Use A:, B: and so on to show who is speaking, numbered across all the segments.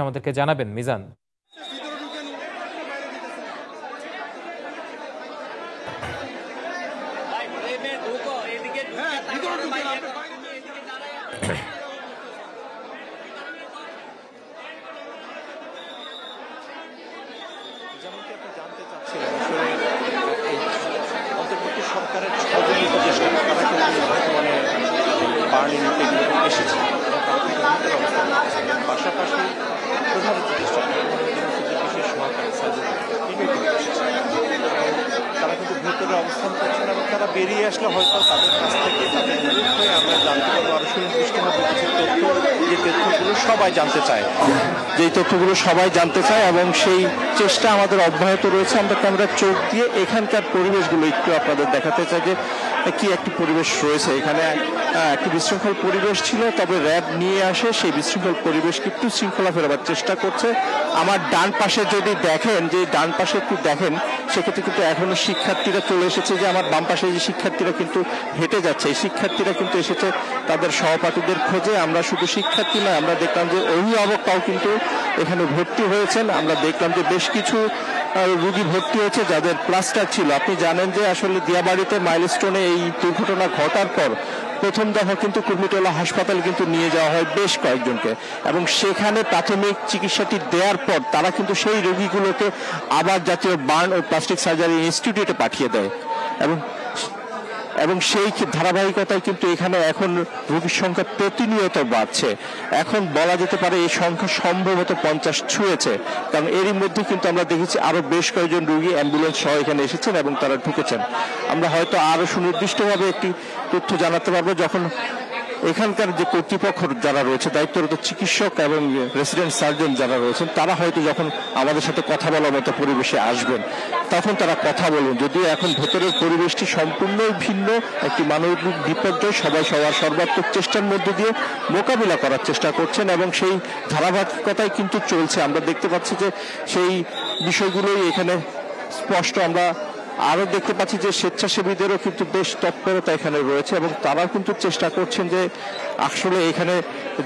A: আমাদেরকে জানাবেন মিজান।
B: যেমনটি আপনি জানতে চাচ্ছিলেন, আসলে অন্তর্বর্তী সরকারের ৬ জন উপদেষ্টা তারা কিন্তু বর্তমানে বার্ন ইউনিটে এসেছে এবং তারা কিন্তু ভিতরে অবস্থান করছে। পাশাপাশি প্রধান উপদেষ্টা বিশেষ সহকারী সাইদুর তারা কিন্তু ভিতরে অবস্থান করছেন এবং তারা বেরিয়ে আসলে হয়তো তাদের কাছ থেকে তাদের নিয়োগ হয়ে আমরা জানতে পারবো আরো সুনির্দিষ্টভাবে কিছু তথ্য, যে তথ্যগুলো সবাই জানতে চায়, যেই তথ্যগুলো সবাই জানতে চায় এবং সেই চেষ্টা আমাদের অব্যাহত রয়েছে। আমরা ক্যামেরার চোখ দিয়ে এখানকার পরিবেশগুলো একটু আপনাদের দেখাতে চাই যে কি একটি পরিবেশ রয়েছে। এখানে একটি বিশৃঙ্খল পরিবেশ ছিল, তবে র্যাব নিয়ে আসে সেই বিশৃঙ্খল পরিবেশকে একটু শৃঙ্খলা ফেরাবার চেষ্টা করছে। আমার ডান পাশে যদি দেখেন, যে ডান পাশে একটু দেখেন, সেক্ষেত্রে কিন্তু এখনো শিক্ষার্থীরা চলে এসেছে। যে আমার বাম পাশে যে শিক্ষার্থীরা কিন্তু হেঁটে যাচ্ছে, এই শিক্ষার্থীরা কিন্তু এসেছে তাদের সহপাঠীদের খোঁজে। আমরা শুধু শিক্ষার্থী নয়, আমরা দেখলাম যে অভিভাবকরাও কিন্তু এখানে ভর্তি হয়েছেন। আমরা দেখলাম যে বেশ কিছু রোগী ভর্তি হয়েছে যাদের প্লাস্টার ছিল। আপনি জানেন যে আসলে দিয়াবাড়িতে মাইলস্টোনে এই দুর্ঘটনা ঘটার পর প্রথম দফা কিন্তু কুর্মিটোলা হাসপাতালে কিন্তু নিয়ে যাওয়া হয় বেশ কয়েকজনকে, এবং সেখানে প্রাথমিক চিকিৎসাটি দেওয়ার পর তারা কিন্তু সেই রোগীগুলোকে আবার জাতীয় বার্ন ও প্লাস্টিক সার্জারি ইনস্টিটিউটে পাঠিয়ে দেয়। এবং সেই ধারাবাহিকতায় কিন্তু এখানে এখন রোগীর সংখ্যা প্রতিনিয়ত বাড়ছে। এখন বলা যেতে পারে এই সংখ্যা সম্ভবত 50 ছুঁয়েছে, কারণ এরই মধ্যে কিন্তু আমরা দেখেছি আরো বেশ কয়েকজন রোগী অ্যাম্বুলেন্স সহ এখানে এসেছেন এবং তারা ঢুকেছেন। আমরা হয়তো আরো সুনির্দিষ্টভাবে একটি তথ্য জানাতে পারবো যখন এখানকার যে কর্তৃপক্ষ যারা রয়েছে, দায়িত্বরত চিকিৎসক এবং রেসিডেন্ট সার্জন যারা রয়েছেন, তারা হয়তো যখন আমাদের সাথে কথা বলার মতো পরিবেশে আসবেন তখন তারা কথা বলবেন। যদিও এখন ভেতরের পরিবেশটি সম্পূর্ণই ভিন্ন, একটি মানবিক বিপর্যয়, সবাই সবার সর্বাত্মক চেষ্টার মধ্যে দিয়ে মোকাবিলা করার চেষ্টা করছেন এবং সেই ধারাবাহিকতাই কিন্তু চলছে। আমরা দেখতে পাচ্ছি যে সেই বিষয়গুলোই এখানে স্পষ্ট। আমরা আরো দেখতে পাচ্ছি যে স্বেচ্ছাসেবীদেরও কিন্তু বেশ তৎপরতা এখানে রয়েছে এবং তারাও কিন্তু চেষ্টা করছেন যে আসলে এখানে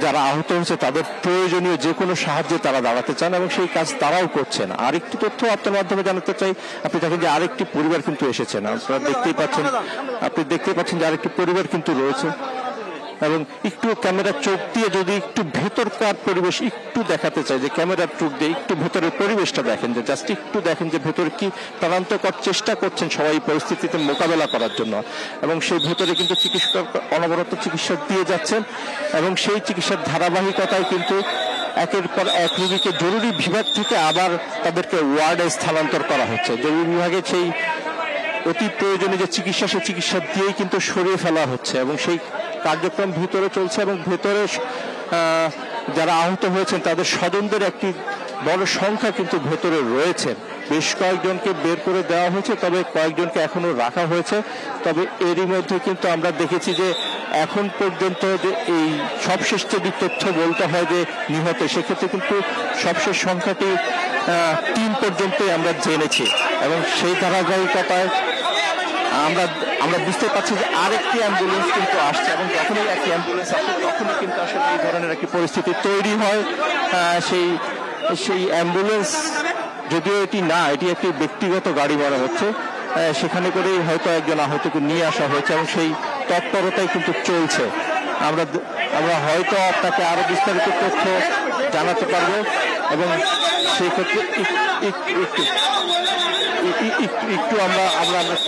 B: যারা আহত হয়েছে তাদের প্রয়োজনীয় যে কোনো সাহায্যে তারা দাঁড়াতে চান এবং সেই কাজ তারাও করছেন। আরেকটি তথ্য আপনার মাধ্যমে জানাতে চাই, আপনি দেখেন যে আরেকটি পরিবার কিন্তু এসেছেন। আপনারা দেখতেই পাচ্ছেন যে আরেকটি পরিবার কিন্তু রয়েছে এবং একটু ক্যামেরার চোখ দিয়ে যদি একটু ভেতরকার পরিবেশ একটু দেখাতে চাই, যে ক্যামেরার চোখ দিয়ে একটু ভেতরের পরিবেশটা দেখেন, যে জাস্ট একটু দেখেন যে ভেতরে কি প্রাণান্তকর চেষ্টা করছেন সবাই পরিস্থিতিতে মোকাবেলা করার জন্য। এবং সেই ভেতরে কিন্তু চিকিৎসক অনবরত চিকিৎসা দিয়ে যাচ্ছেন এবং সেই চিকিৎসার ধারাবাহিকতায় কিন্তু একের পর এক রোগীকে জরুরি বিভাগ থেকে আবার তাদেরকে ওয়ার্ডে স্থানান্তর করা হচ্ছে। জরুরি বিভাগে সেই অতি প্রয়োজনীয় যে চিকিৎসা, সেই চিকিৎসা দিয়েই কিন্তু সরিয়ে ফেলা হচ্ছে এবং সেই কার্যক্রম ভিতরে চলছে এবং ভেতরে যারা আহত হয়েছেন তাদের স্বজনদের একটি বড় সংখ্যা কিন্তু ভেতরে রয়েছে। বেশ কয়েকজনকে বের করে দেওয়া হয়েছে, তবে কয়েকজনকে এখনো রাখা হয়েছে। তবে এরই মধ্যে কিন্তু আমরা দেখেছি যে এখন পর্যন্ত যে এই সবশেষ যদি তথ্য বলতে হয় যে নিহত, সেক্ষেত্রে কিন্তু সবশেষ সংখ্যাটি 3 পর্যন্তই আমরা জেনেছি এবং সেই ধারাবাহিকতায় আমরা বুঝতে পারছি যে আরেকটি অ্যাম্বুলেন্স কিন্তু আসছে এবং যখনই একটি অ্যাম্বুলেন্স আসে তখনই কিন্তু আসলে এই ধরনের একটি পরিস্থিতি তৈরি হয়। সেই অ্যাম্বুলেন্স যদিও এটি না, এটি একটি ব্যক্তিগত গাড়ি মনে হচ্ছে, সেখানে করেই হয়তো একজন আহতকে নিয়ে আসা হয়েছে এবং সেই তৎপরতাই কিন্তু চলছে। আমরা হয়তো আপনাকে আরো বিস্তারিত তথ্য জানাতে পারবো এবং সেই ক্ষেত্রে একটু আমরা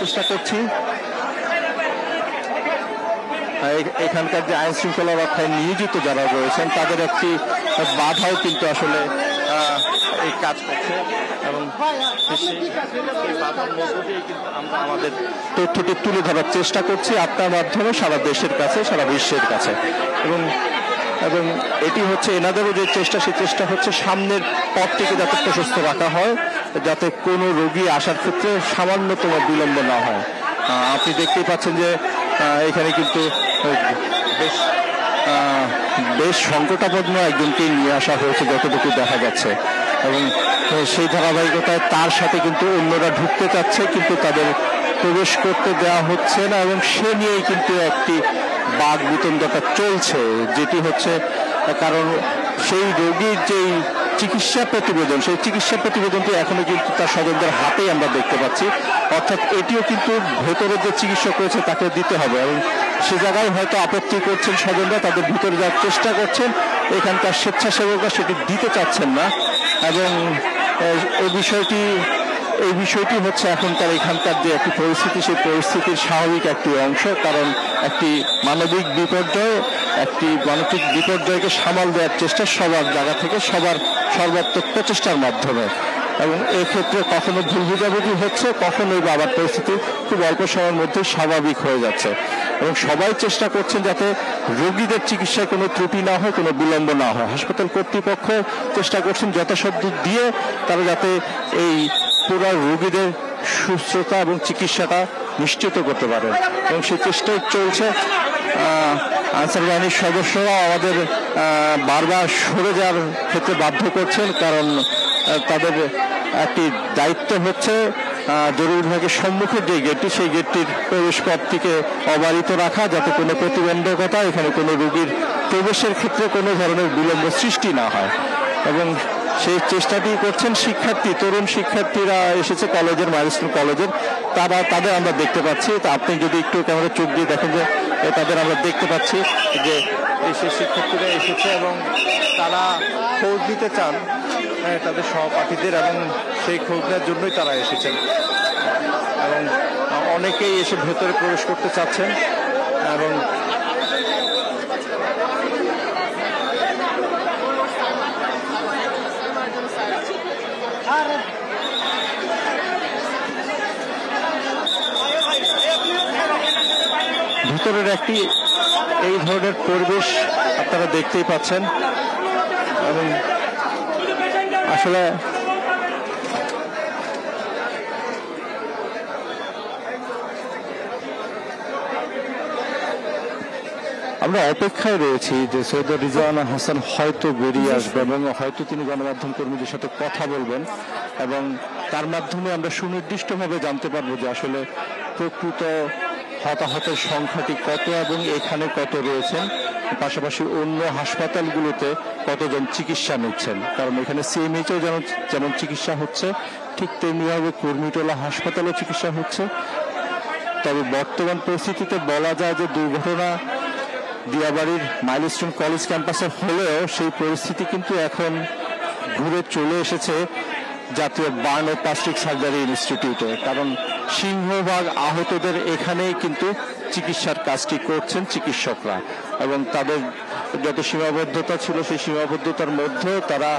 B: চেষ্টা করছি এখানকার যে আইন শৃঙ্খলা রক্ষায় নিয়োজিত যারা রয়েছেন তাদের একটি বাধাও কিন্তু আসলে এই কাজ করছে এবং সেই বাধার মধ্য দিয়ে কিন্তু আমরা আমাদের তথ্যটি তুলে ধরার চেষ্টা করছি আপনার মাধ্যমে সারা দেশের কাছে, সারা বিশ্বের কাছে। এবং এটি হচ্ছে এনাদেরও যে চেষ্টা, সেই চেষ্টা হচ্ছে সামনের পথটিকে যাতে প্রশস্ত রাখা হয়, যাতে কোনো রোগী আসার ক্ষেত্রে সামান্যতম বিলম্ব না হয়। আপনি দেখতেই পাচ্ছেন যে এখানে কিন্তু বেশ সংকটাপন্ন একজনকে নিয়ে আসা হয়েছে যতটুকু দেখা যাচ্ছে এবং সেই ধারাবাহিকতায় তার সাথে কিন্তু অন্যরা ঢুকতে চাচ্ছে কিন্তু তাদের প্রবেশ করতে দেওয়া হচ্ছে না এবং সে নিয়েই কিন্তু একটি বাঘ বিতণ্ডতা চলছে, যেটি হচ্ছে কারণ সেই রোগীর যেই চিকিৎসা প্রতিবেদন, সেই চিকিৎসা প্রতিবেদনটি এখনো কিন্তু তার স্বজনদের হাতেই আমরা দেখতে পাচ্ছি। অর্থাৎ এটিও কিন্তু ভেতরে যে চিকিৎসক রয়েছে তাকে দিতে হবে, এবং সে জায়গায় হয়তো আপত্তি করছেন স্বজনরা, তাদের ভিতরে যাওয়ার চেষ্টা করছেন, এখানকার স্বেচ্ছাসেবকরা সেটি দিতে চাচ্ছেন না। এবং এই বিষয়টি হচ্ছে এখনকার এখানকার যে একটি পরিস্থিতি, সেই পরিস্থিতির স্বাভাবিক একটি অংশ। কারণ একটি মানবিক বিপর্যয়কে সামাল দেওয়ার চেষ্টা সবার জায়গা থেকে, সবার সর্বাত্মক প্রচেষ্টার মাধ্যমে। এবং এক্ষেত্রে কখনো ভুল বুঝাবুঝি হচ্ছে, কখনোই বা আবার পরিস্থিতি খুব অল্প সময়ের মধ্যে স্বাভাবিক হয়ে যাচ্ছে। এবং সবাই চেষ্টা করছেন যাতে রোগীদের চিকিৎসায় কোনো ত্রুটি না হয়, কোনো বিলম্ব না হয়। হাসপাতাল কর্তৃপক্ষ চেষ্টা করছেন যথাসাধ্য দিয়ে তারা যাতে এই পুরো রোগীদের সুস্থতা এবং চিকিৎসাটা নিশ্চিত করতে পারেন, এবং সেই চেষ্টাই চলছে। আনসার বাহিনীর সদস্যরা আমাদের বারবার সরে যাওয়ার ক্ষেত্রে বাধ্য করছেন, কারণ তাদের একটি দায়িত্ব হচ্ছে জরুরি বিভাগের সম্মুখের যে গেটটি, সেই গেটটির প্রবেশ পথটিকে অবারিত রাখা, যাতে কোনো প্রতিবন্ধকতা এখানে কোনো রোগীর প্রবেশের ক্ষেত্রে কোনো ধরনের বিলম্ব সৃষ্টি না হয়। এবং সেই চেষ্টাটি করছেন তরুণ শিক্ষার্থীরা এসেছে কলেজের, মাইলস্টোন কলেজের, তাদের আমরা দেখতে পাচ্ছি। তা আপনি যদি একটু ক্যামেরা চোখ দিয়ে দেখেন যে তাদের আমরা দেখতে পাচ্ছি যে সেই শিক্ষার্থীরা এসেছে এবং তারা খোঁজ দিতে চান তাদের সহপাঠীদের, এবং সেই খোঁজ নেওয়ার জন্যই তারা এসেছেন। এবং অনেকেই এসে ভেতরে প্রবেশ করতে চাচ্ছেন। এবং ভিতরের একটি এই ধরনের পরিবেশ আপনারা দেখতেই পাচ্ছেন। এবং আসলে আমরা অপেক্ষায় রয়েছি যে সৈয়দ রিজওয়ানা হাসান হয়তো বেরিয়ে আসবে, এবং হয়তো তিনি গণমাধ্যম কর্মীদের সাথে কথা বলবেন, এবং তার মাধ্যমে আমরা সুনির্দিষ্টভাবে জানতে পারবো যে আসলে প্রকৃত হতাহতের সংখ্যাটি কত এবং এখানে কত রয়েছেন, পাশাপাশি অন্য হাসপাতালগুলোতে কতজন চিকিৎসা নিচ্ছেন। কারণ এখানে সিএমএইচও যেমন চিকিৎসা হচ্ছে, ঠিক তেমনিভাবে কুর্মিটোলা হাসপাতালেও চিকিৎসা হচ্ছে। তবে বর্তমান পরিস্থিতিতে বলা যায় যে দুর্ঘটনা দিয়াবাড়ির মাইলস্টোন কলেজ ক্যাম্পাসে হলেও সেই পরিস্থিতি কিন্তু এখন ঘুরে চলে এসেছে জাতীয় বার্ন ও প্লাস্টিক সার্জারি ইনস্টিটিউটে। কারণ সিংহভাগ আহতদের এখানেই কিন্তু চিকিৎসার কাজটি করছেন চিকিৎসকরা, এবং তাদের যত সীমাবদ্ধতা ছিল সেই সীমাবদ্ধতার মধ্যে তারা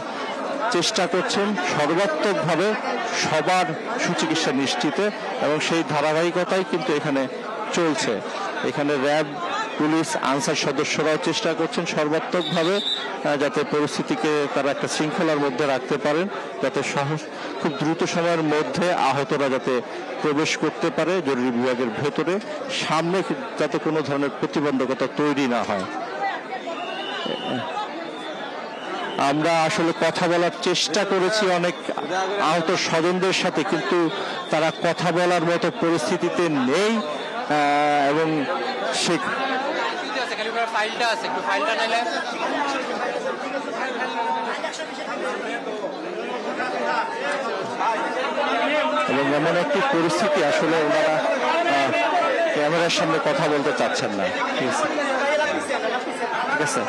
B: চেষ্টা করছেন সর্বাত্মকভাবে সবার সুচিকিৎসা নিশ্চিতে, এবং সেই ধারাবাহিকতাই কিন্তু এখানে চলছে। এখানে র্যাব, পুলিশ, আনসার সদস্যরাও চেষ্টা করছেন সর্বাত্মকভাবে যাতে পরিস্থিতিকে তারা একটা শৃঙ্খলার মধ্যে রাখতে পারেন, যাতে খুব দ্রুত সময়ের মধ্যে আহতরা যাতে প্রবেশ করতে পারে জরুরি বিভাগের ভেতরে, সামনে যাতে কোনো ধরনের প্রতিবন্ধকতা তৈরি না হয়। আমরা আসলে কথা বলার চেষ্টা করেছি অনেক আহত স্বজনদের সাথে, কিন্তু তারা কথা বলার মতো পরিস্থিতিতে নেই। এবং সে এবং এমন একটি পরিস্থিতি আসলে ওনারা ক্যামেরার সামনে কথা বলতে চাচ্ছেন না। ঠিক আছে, ঠিক আছে।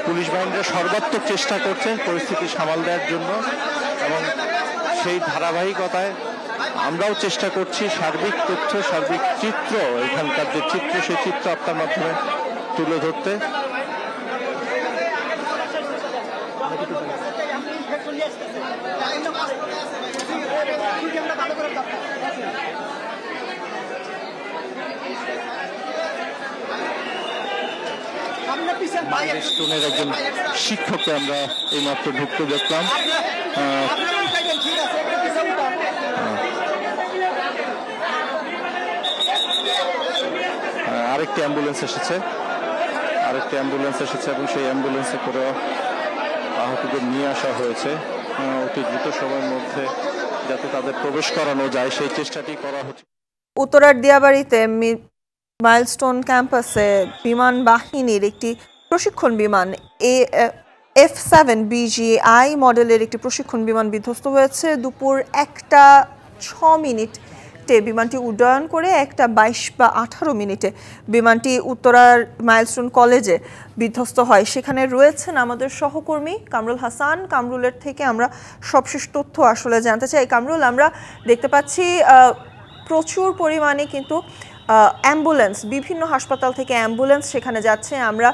B: পুলিশ বাহিনীরা সর্বাত্মক চেষ্টা করছেন পরিস্থিতি সামাল দেওয়ার জন্য, এবং সেই ধারাবাহিকতায় আমরাও চেষ্টা করছি সার্বিক তথ্য, সার্বিক চিত্র, এখানকার যে চিত্র সেই চিত্র আপনার মাধ্যমে তুলে ধরতে। মাইলস্টোনের একজন শিক্ষককে আমরা এইমাত্র ঢুকতে দেখলাম। আরেকটি অ্যাম্বুলেন্স এসেছে এবং সেই অ্যাম্বুলেন্সে করে আহতদের নিয়ে আসা হয়েছে অতি দ্রুত সময়ের মধ্যে, যাতে তাদের প্রবেশ করানো যায় সেই চেষ্টাটি করা হচ্ছে।
A: উত্তরার দিয়াবাড়িতে মাইলস্টোন ক্যাম্পাসে বিমান বাহিনীর একটি প্রশিক্ষণ বিমান F7 BGI মডেলের একটি প্রশিক্ষণ বিমান বিধ্বস্ত হয়েছে। দুপুর 1:06 বিমানটি উড্ডয়ন করে 1:22 বা 18 মিনিটে বিমানটি উত্তরার মাইলস্টোন কলেজে বিধ্বস্ত হয়। সেখানে রয়েছেন আমাদের সহকর্মী কামরুল হাসান। কামরুলের থেকে আমরা সবশেষ তথ্য আসলে জানতে চাই। কামরুল, আমরা দেখতে পাচ্ছি প্রচুর পরিমাণে কিন্তু অ্যাম্বুলেন্স, বিভিন্ন হাসপাতাল থেকে অ্যাম্বুলেন্স সেখানে যাচ্ছে। আমরা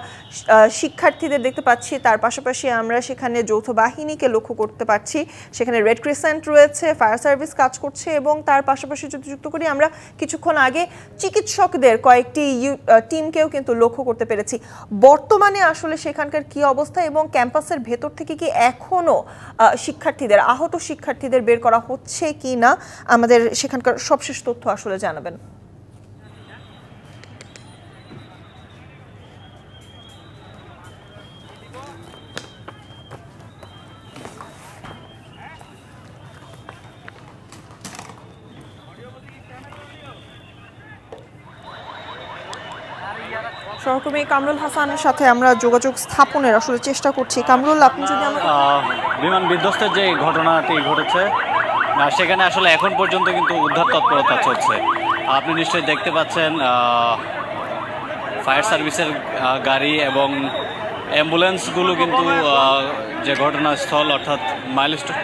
A: শিক্ষার্থীদের দেখতে পাচ্ছি, তার পাশাপাশি আমরা সেখানে যৌথ বাহিনীকে লক্ষ্য করতে পারছি। সেখানে রেড ক্রিসেন্ট রয়েছে, ফায়ার সার্ভিস কাজ করছে এবং তার পাশাপাশি যদি যুক্ত করি আমরা কিছুক্ষণ আগে চিকিৎসকদের কয়েকটি টিমকেও কিন্তু লক্ষ্য করতে পেরেছি। বর্তমানে আসলে সেখানকার কি অবস্থা এবং ক্যাম্পাসের ভেতর থেকে কি এখনও শিক্ষার্থীদের, আহত শিক্ষার্থীদের বের করা হচ্ছে কি না, আমাদের সেখানকার সবশেষ তথ্য আসলে জানাবেন। সহকর্মী কামরুল হাসানের সাথে আমরা যোগাযোগ স্থাপনের আসলে চেষ্টা করছি। কামরুল, আপনি যদি
C: বিমান বিধ্বস্তের যে ঘটনাটি ঘটেছে সেখানে আসলে এখন পর্যন্ত কিন্তু উদ্ধার তৎপরতা চলছে। আপনি নিশ্চয়ই দেখতে পাচ্ছেন ফায়ার সার্ভিসের গাড়ি এবং অ্যাম্বুলেন্সগুলো কিন্তু যে ঘটনাস্থল অর্থাৎ মাইলস্টোন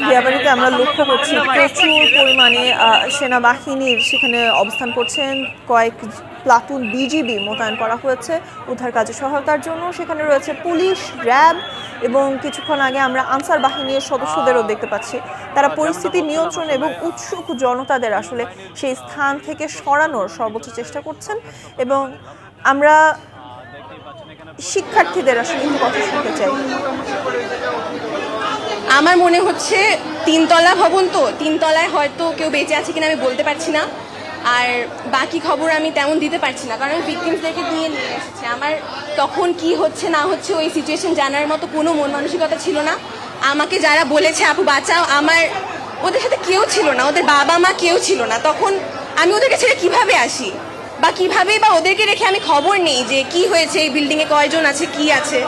A: দিয়াবাড়িতে আমরা লক্ষ্য করছি প্রচুর পরিমাণে সেনাবাহিনীর সেখানে অবস্থান করছেন। কয়েক প্লাটুন বিজিবি মোতায়েন করা হয়েছে উদ্ধার কাজে সহায়তার জন্য। সেখানে রয়েছে পুলিশ, র্যাব এবং কিছুক্ষণ আগে আমরা আনসার বাহিনীর সদস্যদেরও দেখতে পাচ্ছি। তারা পরিস্থিতি নিয়ন্ত্রণ এবং উৎসুক জনতাদের আসলে সেই স্থান থেকে সরানোর সর্বোচ্চ চেষ্টা করছেন। এবং আমরা শিক্ষার্থীদের আসলে একটু কথা শুনতে চাই।
D: আমার মনে হচ্ছে 3তলা ভবন, তো 3তলায় হয়তো কেউ বেঁচে আছে কিনা আমি বলতে পারছি না। আর বাকি খবর আমি তেমন দিতে পারছি না, কারণ ভিকটিমসদেরকে নিয়ে এসেছে। আমার তখন কি হচ্ছে না হচ্ছে ওই সিচুয়েশন জানার মতো কোনো মন মানসিকতা ছিল না। আমাকে যারা বলেছে আপু বাঁচাও, আমার ওদের সাথে কেউ ছিল না, ওদের বাবা মা কেউ ছিল না। তখন আমি ওদেরকে ছেড়ে কিভাবে আসি বা কিভাবে বা ওদেরকে রেখে আমি খবর নেই যে কি হয়েছে, এই বিল্ডিংয়ে কয়জন আছে, কি আছে।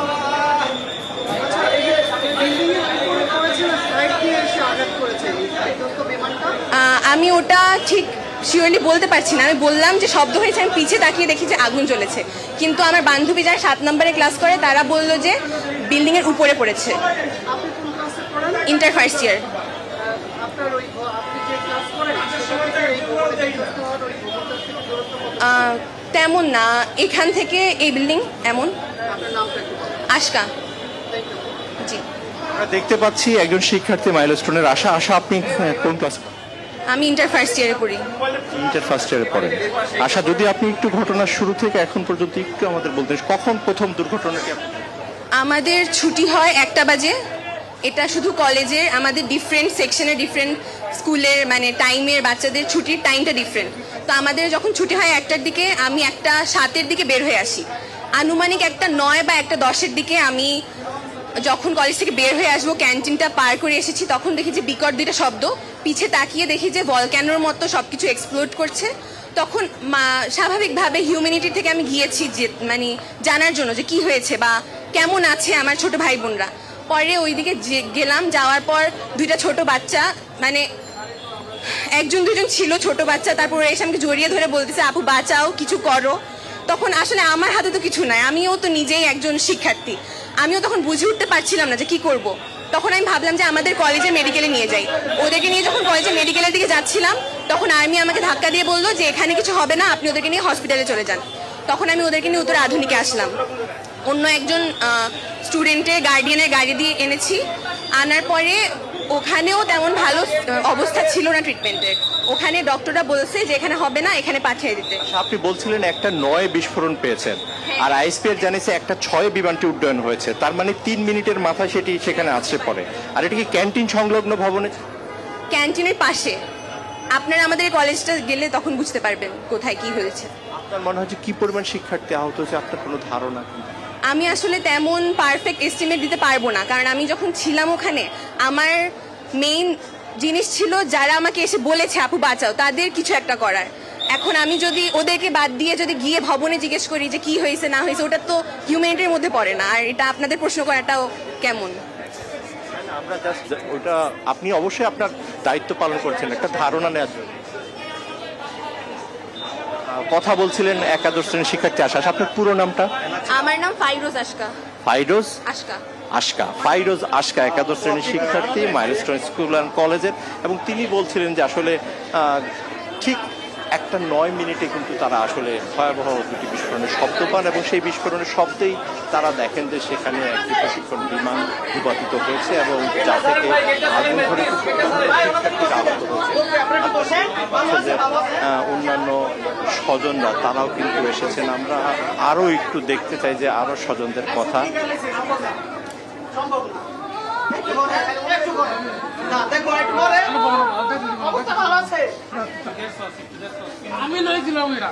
D: আমি ওটা ঠিক শিওরলি বলতে পারছি না। আমি বললাম যে শব্দ হয়েছে, আমি পিছিয়ে তাকিয়ে দেখি যে আগুন জ্বলেছে। কিন্তু আমার বান্ধবী যারা 7 নম্বরে ক্লাস করে তারা বলল যে বিল্ডিংয়ের উপরে পড়েছে। Inter first year. তেমন না, এখান থেকে এই বিল্ডিং এমন। আশকা। জি,
B: আমরা দেখতে পাচ্ছি একজন শিক্ষার্থী মাইলস্টোনের। আশা, আপনি কোন ক্লাস?
D: আমি ইন্টার ফার্স্ট ইয়ারে পড়ি।
B: ইন্টার ফার্স্ট ইয়ারে পড়েন। আশা, যদি আপনি একটু ঘটনার শুরু থেকে এখন পর্যন্ত একটু আমাদের বলতেন, কখন প্রথম দুর্ঘটনাটি?
D: আমাদের ছুটি হয় 1টা বাজে। এটা শুধু কলেজের, আমাদের ডিফারেন্ট সেকশনের ডিফারেন্ট স্কুলের মানে টাইমের বাচ্চাদের ছুটির টাইমটা ডিফারেন্ট। তো আমাদের যখন ছুটি হয় 1টার দিকে, আমি 1:07 দিকে বের হয়ে আসি। আনুমানিক 1:09 বা 1:10 দিকে আমি যখন কলেজ থেকে বের হয়ে আসবো, ক্যান্টিনটা পার করে এসেছি, তখন দেখি যে বিকট 2টা শব্দ। পিছে তাকিয়ে দেখি যে ভলক্যানোর মতো সবকিছু এক্সপ্লোড করছে। তখন স্বাভাবিকভাবে হিউম্যানিটি থেকে আমি গিয়েছি যে মানে জানার জন্য যে কি হয়েছে বা কেমন আছে আমার ছোট ভাই বোনরা। পরে ওইদিকে গেলাম, যাওয়ার পর 2টা ছোট বাচ্চা, মানে 1-2জন ছিল ছোট বাচ্চা, তারপরে এসে আমাকে জড়িয়ে ধরে বলতেছে আপু বাঁচাও, কিছু করো। তখন আসলে আমার হাতে তো কিছু নাই, আমিও তো নিজেই একজন শিক্ষার্থী, আমিও তখন বুঝে উঠতে পারছিলাম না যে কি করব। তখন আমি ভাবলাম যে আমাদের কলেজের মেডিকেলে নিয়ে যাই। ওদেরকে নিয়ে যখন কলেজের মেডিকেলের দিকে যাচ্ছিলাম, তখন আর্মি আমাকে ধাক্কা দিয়ে বললো যে এখানে কিছু হবে না, আপনি ওদেরকে নিয়ে হসপিটালে চলে যান। তখন আমি ওদেরকে নিয়ে উত্তর আধুনিকে আসলাম। অন্য একজন স্টুডেন্টের গার্ডিয়ানের গাড়ি দিয়ে এনেছি। আনার পরে ওখানেও তেমন ভালো অবস্থা ছিল না ট্রিটমেন্টের। ওখানে ডক্টররা বলছে যে এখানে হবে না, এখানে পাঠিয়ে দিতে।
B: আপনি বলছিলেন 1:09 বিস্ফোরণ পেয়েছেন, আর আইএসপিআর জানিয়েছে 1:06 বিমানটি উড্ডয়ন হয়েছে। তার মানে 3 মিনিটের মাথায় সেটি সেখানে আছড়ে পড়ে। আর এটা কি ক্যান্টিন সংলগ্ন ভবনে?
D: ক্যান্টিনের পাশে। আপনারা আমাদের কলেজটা গেলে তখন বুঝতে পারবেন কোথায় কি হয়েছে।
B: আপনার মনে হয় যে কি পরিমাণ শিক্ষার্থী আহত হয়েছে আপনার কোনো ধারণা?
D: আমি আসলে তেমন পারফেক্ট এস্টিমেট দিতে পারবো না, কারণ আমি যখন ছিলাম ওখানে আমার মেইন জিনিস ছিল যারা আমাকে এসে বলেছে আপু বাঁচাও, তাদের কিছু একটা করার। এখন আমি যদি ওদেরকে বাদ দিয়ে যদি গিয়ে ভবনে জিজ্ঞেস করি যে কি হয়েছে না হয়েছে, ওটা তো হিউম্যানিটির মধ্যে পড়ে না, আর এটা আপনাদের প্রশ্ন করাটাও কেমন।
B: আমরা জাস্ট ওটা, আপনি অবশ্যই আপনার দায়িত্ব পালন করছেন একটা ধারণা নেওয়ার জন্য। কথা বলছিলেন একাদশ শ্রেণীর শিক্ষার্থী আশা। আপনার পুরো নামটা?
D: আমার নাম ফাইরোজ আশকা।
B: ফাইরোজ
D: আশকা
B: আশকা, ফাইরোজ আশকা একাদশ শ্রেণীর শিক্ষার্থী মাইলস্টোন স্কুল অ্যান্ড কলেজের। এবং তিনি বলছিলেন যে আসলে ঠিক একটা 9 মিনিটে কিন্তু তারা আসলে ভয়াবহ দুটি বিস্ফোরণের শব্দ পান এবং সেই বিস্ফোরণের শব্দেই তারা দেখেন যে সেখানে একটি প্রশিক্ষণ বিমান ভূপাতিত হয়েছে এবং যা থেকে আগুন ধরে শিক্ষার্থীরা আহত হয়েছে। যে অন্যান্য স্বজনরা তারাও কিন্তু এসেছেন। আমরা আরও একটু দেখতে চাই যে আরও স্বজনদের কথা।
E: আমি লইছিলাম এরা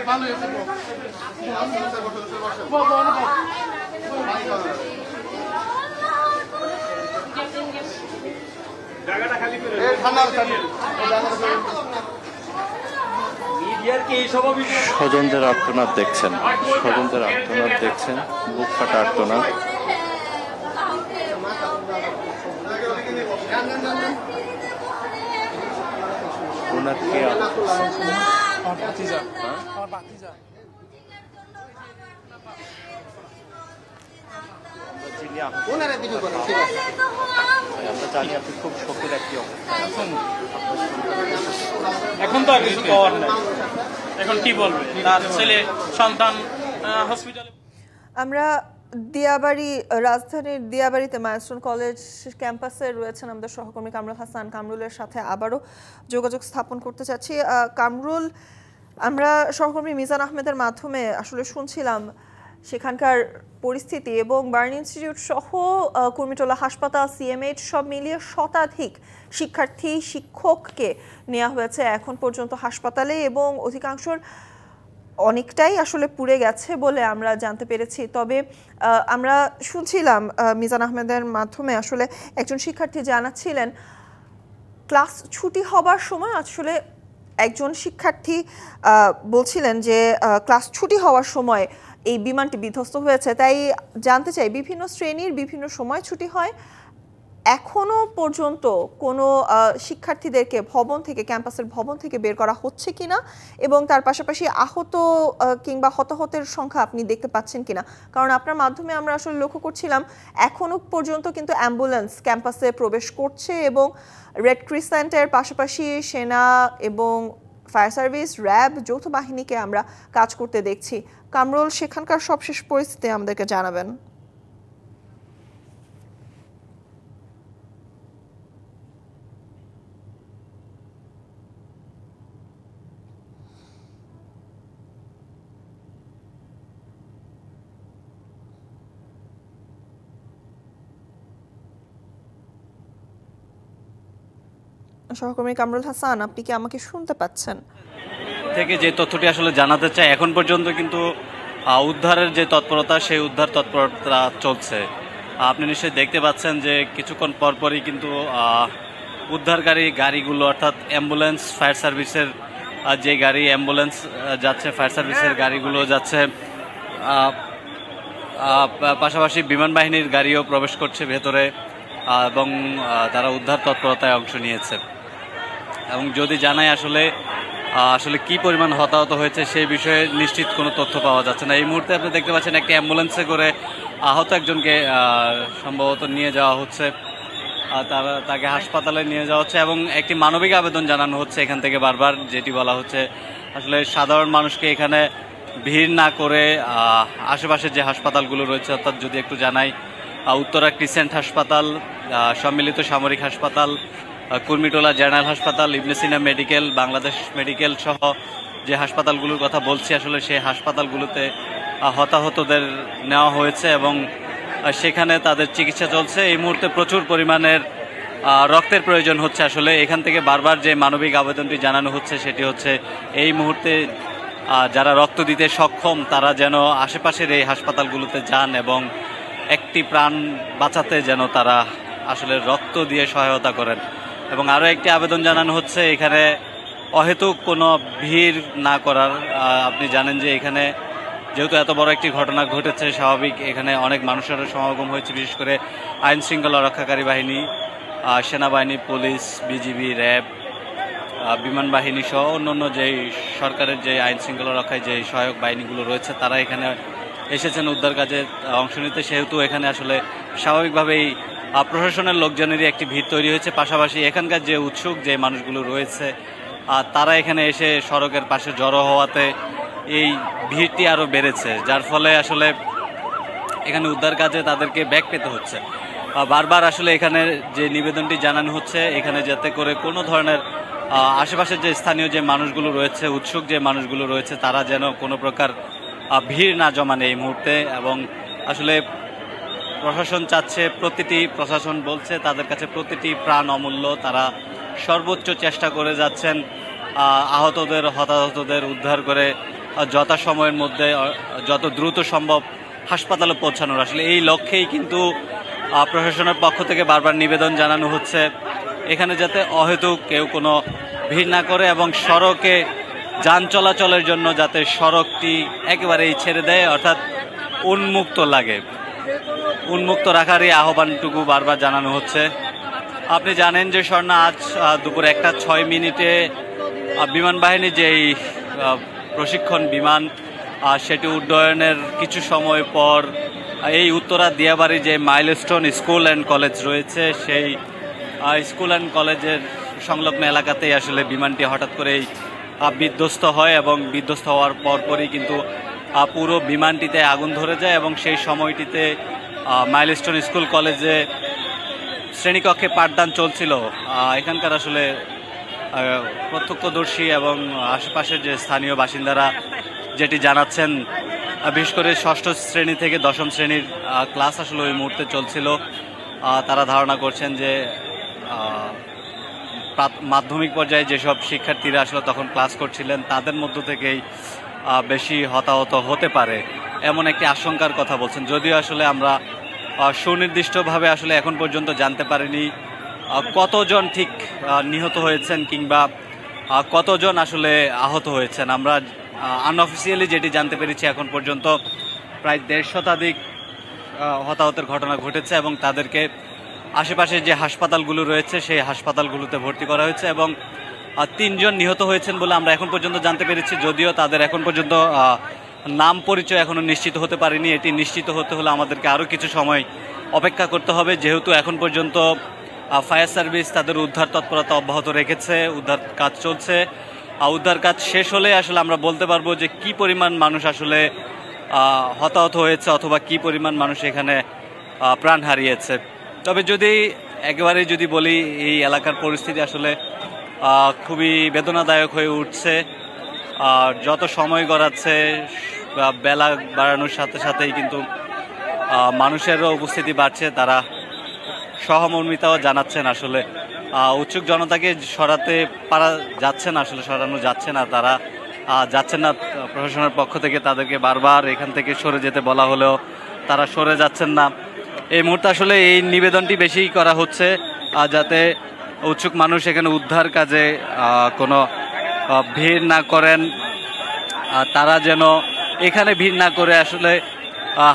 E: ভালো
B: স্বজনদের আর্তনাদ দেখছেন, স্বজনদের আর্তনাদ দেখছেন, বুক ফাটা আর্তনাদ। ওনাকে আমরা জানি আপনি খুব শোকের একটি অবস্থা।
E: এখন তো আর কিছু করার নাই, এখন কি বলবে তার ছেলে সন্তান হসপিটালে।
A: আমরা দিয়াবাড়ি, রাজধানীর দিয়াবাড়িতে মাইলস্টোন কলেজ ক্যাম্পাসে রয়েছেন আমাদের সহকর্মী কামরুল হাসান। কামরুলের সাথে আবারও যোগাযোগ স্থাপন করতে চাচ্ছি। কামরুল, আমরা সহকর্মী মিজান আহমেদের মাধ্যমে আসলে শুনছিলাম সেখানকার পরিস্থিতি এবং বার্ন ইনস্টিটিউট সহ কুর্মিটোলা হাসপাতাল, সিএমএইচ সব মিলিয়ে শতাধিক শিক্ষার্থী শিক্ষককে নেওয়া হয়েছে এখন পর্যন্ত হাসপাতালে এবং অধিকাংশর অনেকটাই আসলে পুড়ে গেছে বলে আমরা জানতে পেরেছি। তবে আমরা শুনছিলাম মিজান আহমেদের মাধ্যমে আসলে একজন শিক্ষার্থী জানাচ্ছিলেন ক্লাস ছুটি হবার সময় আসলে একজন শিক্ষার্থী বলছিলেন যে ক্লাস ছুটি হওয়ার সময় এই বিমানটি বিধ্বস্ত হয়েছে। তাই জানতে চাই বিভিন্ন শ্রেণীর বিভিন্ন সময় ছুটি হয়, এখনো পর্যন্ত কোনো শিক্ষার্থীদেরকে ভবন থেকে, ক্যাম্পাসের ভবন থেকে বের করা হচ্ছে কিনা এবং তার পাশাপাশি আহত কিংবা হতাহতের সংখ্যা আপনি দেখতে পাচ্ছেন কিনা। কারণ আপনার মাধ্যমে আমরা আসলে লক্ষ্য করছিলাম এখনো পর্যন্ত কিন্তু অ্যাম্বুলেন্স ক্যাম্পাসে প্রবেশ করছে এবং রেড ক্রিসেন্টের পাশাপাশি সেনা এবং ফায়ার সার্ভিস, র্যাব, যৌথ বাহিনীকে আমরা কাজ করতে দেখছি। কামরুল, সেখানকার সবশেষ পরিস্থিতি আমাদেরকে জানাবেন। সহকর্মী কামরুল হাসান, আপনি কি আমাকে শুনতে পাচ্ছেন?
C: থেকে যে তথ্যটি আসলে জানাতে চাই, এখন পর্যন্ত কিন্তু উদ্ধারের যে তৎপরতা, সেই উদ্ধার তৎপরতা চলছে। আপনি নিশ্চয়ই দেখতে পাচ্ছেন যে কিছুক্ষণ পরপরই কিন্তু উদ্ধারকারী গাড়িগুলো, অর্থাৎ অ্যাম্বুলেন্স, ফায়ার সার্ভিসের যে গাড়ি, অ্যাম্বুলেন্স যাচ্ছে, ফায়ার সার্ভিসের গাড়িগুলো যাচ্ছে, পাশাপাশি বিমান বাহিনীর গাড়িও প্রবেশ করছে ভেতরে এবং তারা উদ্ধার তৎপরতায় অংশ নিয়েছে। এবং যদি জানায় আসলে কি পরিমাণ হতাহত হয়েছে সেই বিষয়ে নিশ্চিত কোনো তথ্য পাওয়া যাচ্ছে না। এই মুহূর্তে আপনি দেখতে পাচ্ছেন একটি অ্যাম্বুলেন্সে করে আহত একজনকে সম্ভবত নিয়ে যাওয়া হচ্ছে, তাকে হাসপাতালে নিয়ে যাওয়া হচ্ছে এবং একটি মানবিক আবেদন জানানো হচ্ছে এখান থেকে বারবার, যেটি বলা হচ্ছে আসলে সাধারণ মানুষকে এখানে ভিড় না করে আশেপাশে যে হাসপাতালগুলো রয়েছে, অর্থাৎ যদি একটু জানাই, উত্তরা ক্রিসেন্ট হাসপাতাল, সম্মিলিত সামরিক হাসপাতাল, কুর্মিটোলা জেনারেল হাসপাতাল, ইবনে সিনা মেডিকেল, বাংলাদেশ মেডিকেল সহ যে হাসপাতালগুলোর কথা বলছি, আসলে সেই হাসপাতালগুলোতে হতাহতদের নেওয়া হয়েছে এবং সেখানে তাদের চিকিৎসা চলছে। এই মুহূর্তে প্রচুর পরিমাণের রক্তের প্রয়োজন হচ্ছে। আসলে এখান থেকে বারবার যে মানবিক আবেদনটি জানানো হচ্ছে সেটি হচ্ছে এই মুহূর্তে যারা রক্ত দিতে সক্ষম তারা যেন আশেপাশের এই হাসপাতালগুলোতে যান এবং একটি প্রাণ বাঁচাতে যেন তারা আসলে রক্ত দিয়ে সহায়তা করেন। এবং আরও একটি আবেদন জানানো হচ্ছে এখানে অহেতুক কোনো ভিড় না করার। আপনি জানেন যে এখানে যেহেতু এত বড় একটি ঘটনা ঘটেছে, স্বাভাবিক এখানে অনেক মানুষের সমাগম হয়েছে, বিশেষ করে আইন শৃঙ্খলা রক্ষাকারী বাহিনী, সেনাবাহিনী, পুলিশ, বিজিবি, র্যাব, বিমান বাহিনী সহ অন্যান্য যেই সরকারের যে আইন শৃঙ্খলা রক্ষায় যে সহায়ক বাহিনীগুলো রয়েছে তারা এখানে এসেছেন উদ্ধার কাজে অংশ নিতে। সেহেতু এখানে আসলে স্বাভাবিকভাবেই প্রশাসনের লোকজনেরই একটি ভিড় তৈরি হয়েছে। পাশাপাশি এখানকার যে উৎসুক যে মানুষগুলো রয়েছে তারা এখানে এসে সড়কের পাশে জড়ো হওয়াতে এই ভিড়টি আরও বেড়েছে, যার ফলে আসলে এখানে উদ্ধার কাজে তাদেরকে ব্যাক পেতে হচ্ছে। বারবার আসলে এখানে যে নিবেদনটি জানানো হচ্ছে এখানে যাতে করে কোনো ধরনের আশেপাশের যে স্থানীয় যে মানুষগুলো রয়েছে, উৎসুক যে মানুষগুলো রয়েছে তারা যেন কোনো প্রকার ভিড় না জমানে এই মুহূর্তে। এবং আসলে প্রশাসন বলছে তাদের কাছে প্রতিটি প্রাণ অমূল্য, তারা সর্বোচ্চ চেষ্টা করে যাচ্ছেন আহতদের, হতাহতদের উদ্ধার করে যথাসময়ের মধ্যে যত দ্রুত সম্ভব হাসপাতালে পৌঁছানোর। আসলে এই লক্ষ্যেই কিন্তু প্রশাসনের পক্ষ থেকে বারবার নিবেদন জানানো হচ্ছে এখানে যাতে অহেতুক কেউ কোনো ভিড় না করে এবং সড়কে যান চলাচলের জন্য যাতে সড়কটি একেবারেই ছেড়ে দেয়, অর্থাৎ উন্মুক্ত রাখারই আহ্বানটুকু বারবার জানানো হচ্ছে। আপনি জানেন যে স্বর্ণা, আজ দুপুর 1:06 বিমান বাহিনীর যেই প্রশিক্ষণ বিমান সেটি উড্ডয়নের কিছু সময় পর এই উত্তরা দিয়াবাড়ি যে মাইলস্টোন স্কুল অ্যান্ড কলেজ রয়েছে সেই স্কুল অ্যান্ড কলেজের সংলগ্ন এলাকাতেই আসলে বিমানটি হঠাৎ করেই বিধ্বস্ত হয় এবং বিধ্বস্ত হওয়ার পরপরই কিন্তু পুরো বিমানটিতে আগুন ধরে যায় এবং সেই সময়টিতে মাইলস্টোন স্কুল কলেজে শ্রেণীকক্ষে পাঠদান চলছিল। এখানকার আসলে প্রত্যক্ষদর্শী এবং আশেপাশের যে স্থানীয় বাসিন্দারা যেটি জানাচ্ছেন, বিশেষ করে ষষ্ঠ শ্রেণী থেকে দশম শ্রেণীর ক্লাস আসলে ওই মুহূর্তে চলছিল। তারা ধারণা করছেন যে মাধ্যমিক পর্যায়ে যেসব শিক্ষার্থীরা আসলে তখন ক্লাস করছিলেন তাদের মধ্য থেকেই বেশি হতাহত হতে পারে এমন একটি আশঙ্কার কথা বলছেন। যদিও আসলে আমরা সুনির্দিষ্টভাবে আসলে এখন পর্যন্ত জানতে পারিনি কতজন ঠিক নিহত হয়েছেন কিংবা কতজন আসলে আহত হয়েছেন। আমরা আনঅফিসিয়ালি যেটি জানতে পেরেছি এখন পর্যন্ত প্রায় 150 শতাধিক হতাহতের ঘটনা ঘটেছে এবং তাদেরকে আশেপাশে যে হাসপাতালগুলো রয়েছে সেই হাসপাতালগুলোতে ভর্তি করা হয়েছে এবং 3 জন নিহত হয়েছেন বলে আমরা এখন পর্যন্ত জানতে পেরেছি। যদিও তাদের এখন পর্যন্ত নাম পরিচয় এখনো নিশ্চিত হতে পারেনি। এটি নিশ্চিত হতে হলে আমাদেরকে আরও কিছু সময় অপেক্ষা করতে হবে, যেহেতু এখন পর্যন্ত ফায়ার সার্ভিস তাদের উদ্ধার তৎপরতা অব্যাহত রেখেছে, উদ্ধার কাজ চলছে। উদ্ধার কাজ শেষ হলে আসলে আমরা বলতে পারবো যে কি পরিমাণ মানুষ আসলে হতাহত হয়েছে অথবা কি পরিমাণ মানুষ এখানে প্রাণ হারিয়েছে। তবে একেবারে যদি বলি এই এলাকার পরিস্থিতি আসলে খুবই বেদনাদায়ক হয়ে উঠছে। যত সময় গড়াচ্ছে বেলা বাড়ানোর সাথে সাথেই কিন্তু মানুষেরও উপস্থিতি বাড়ছে, তারা সহমর্মিতাও জানাচ্ছেন। আসলে উৎসুক জনতাকে সরাতে পারা যাচ্ছে না, আসলে সরানো যাচ্ছে না, তারা যাচ্ছেন না। প্রশাসনের পক্ষ থেকে তাদেরকে বারবার এখান থেকে সরে যেতে বলা হলেও তারা সরে যাচ্ছেন না। এই মুহূর্তে আসলে এই নিবেদনটি বেশি করা হচ্ছে যাতে উৎসুক মানুষ এখানে উদ্ধার কাজে কোনো ভিড় না করেন, তারা যেন এখানে ভিড় না করে আসলে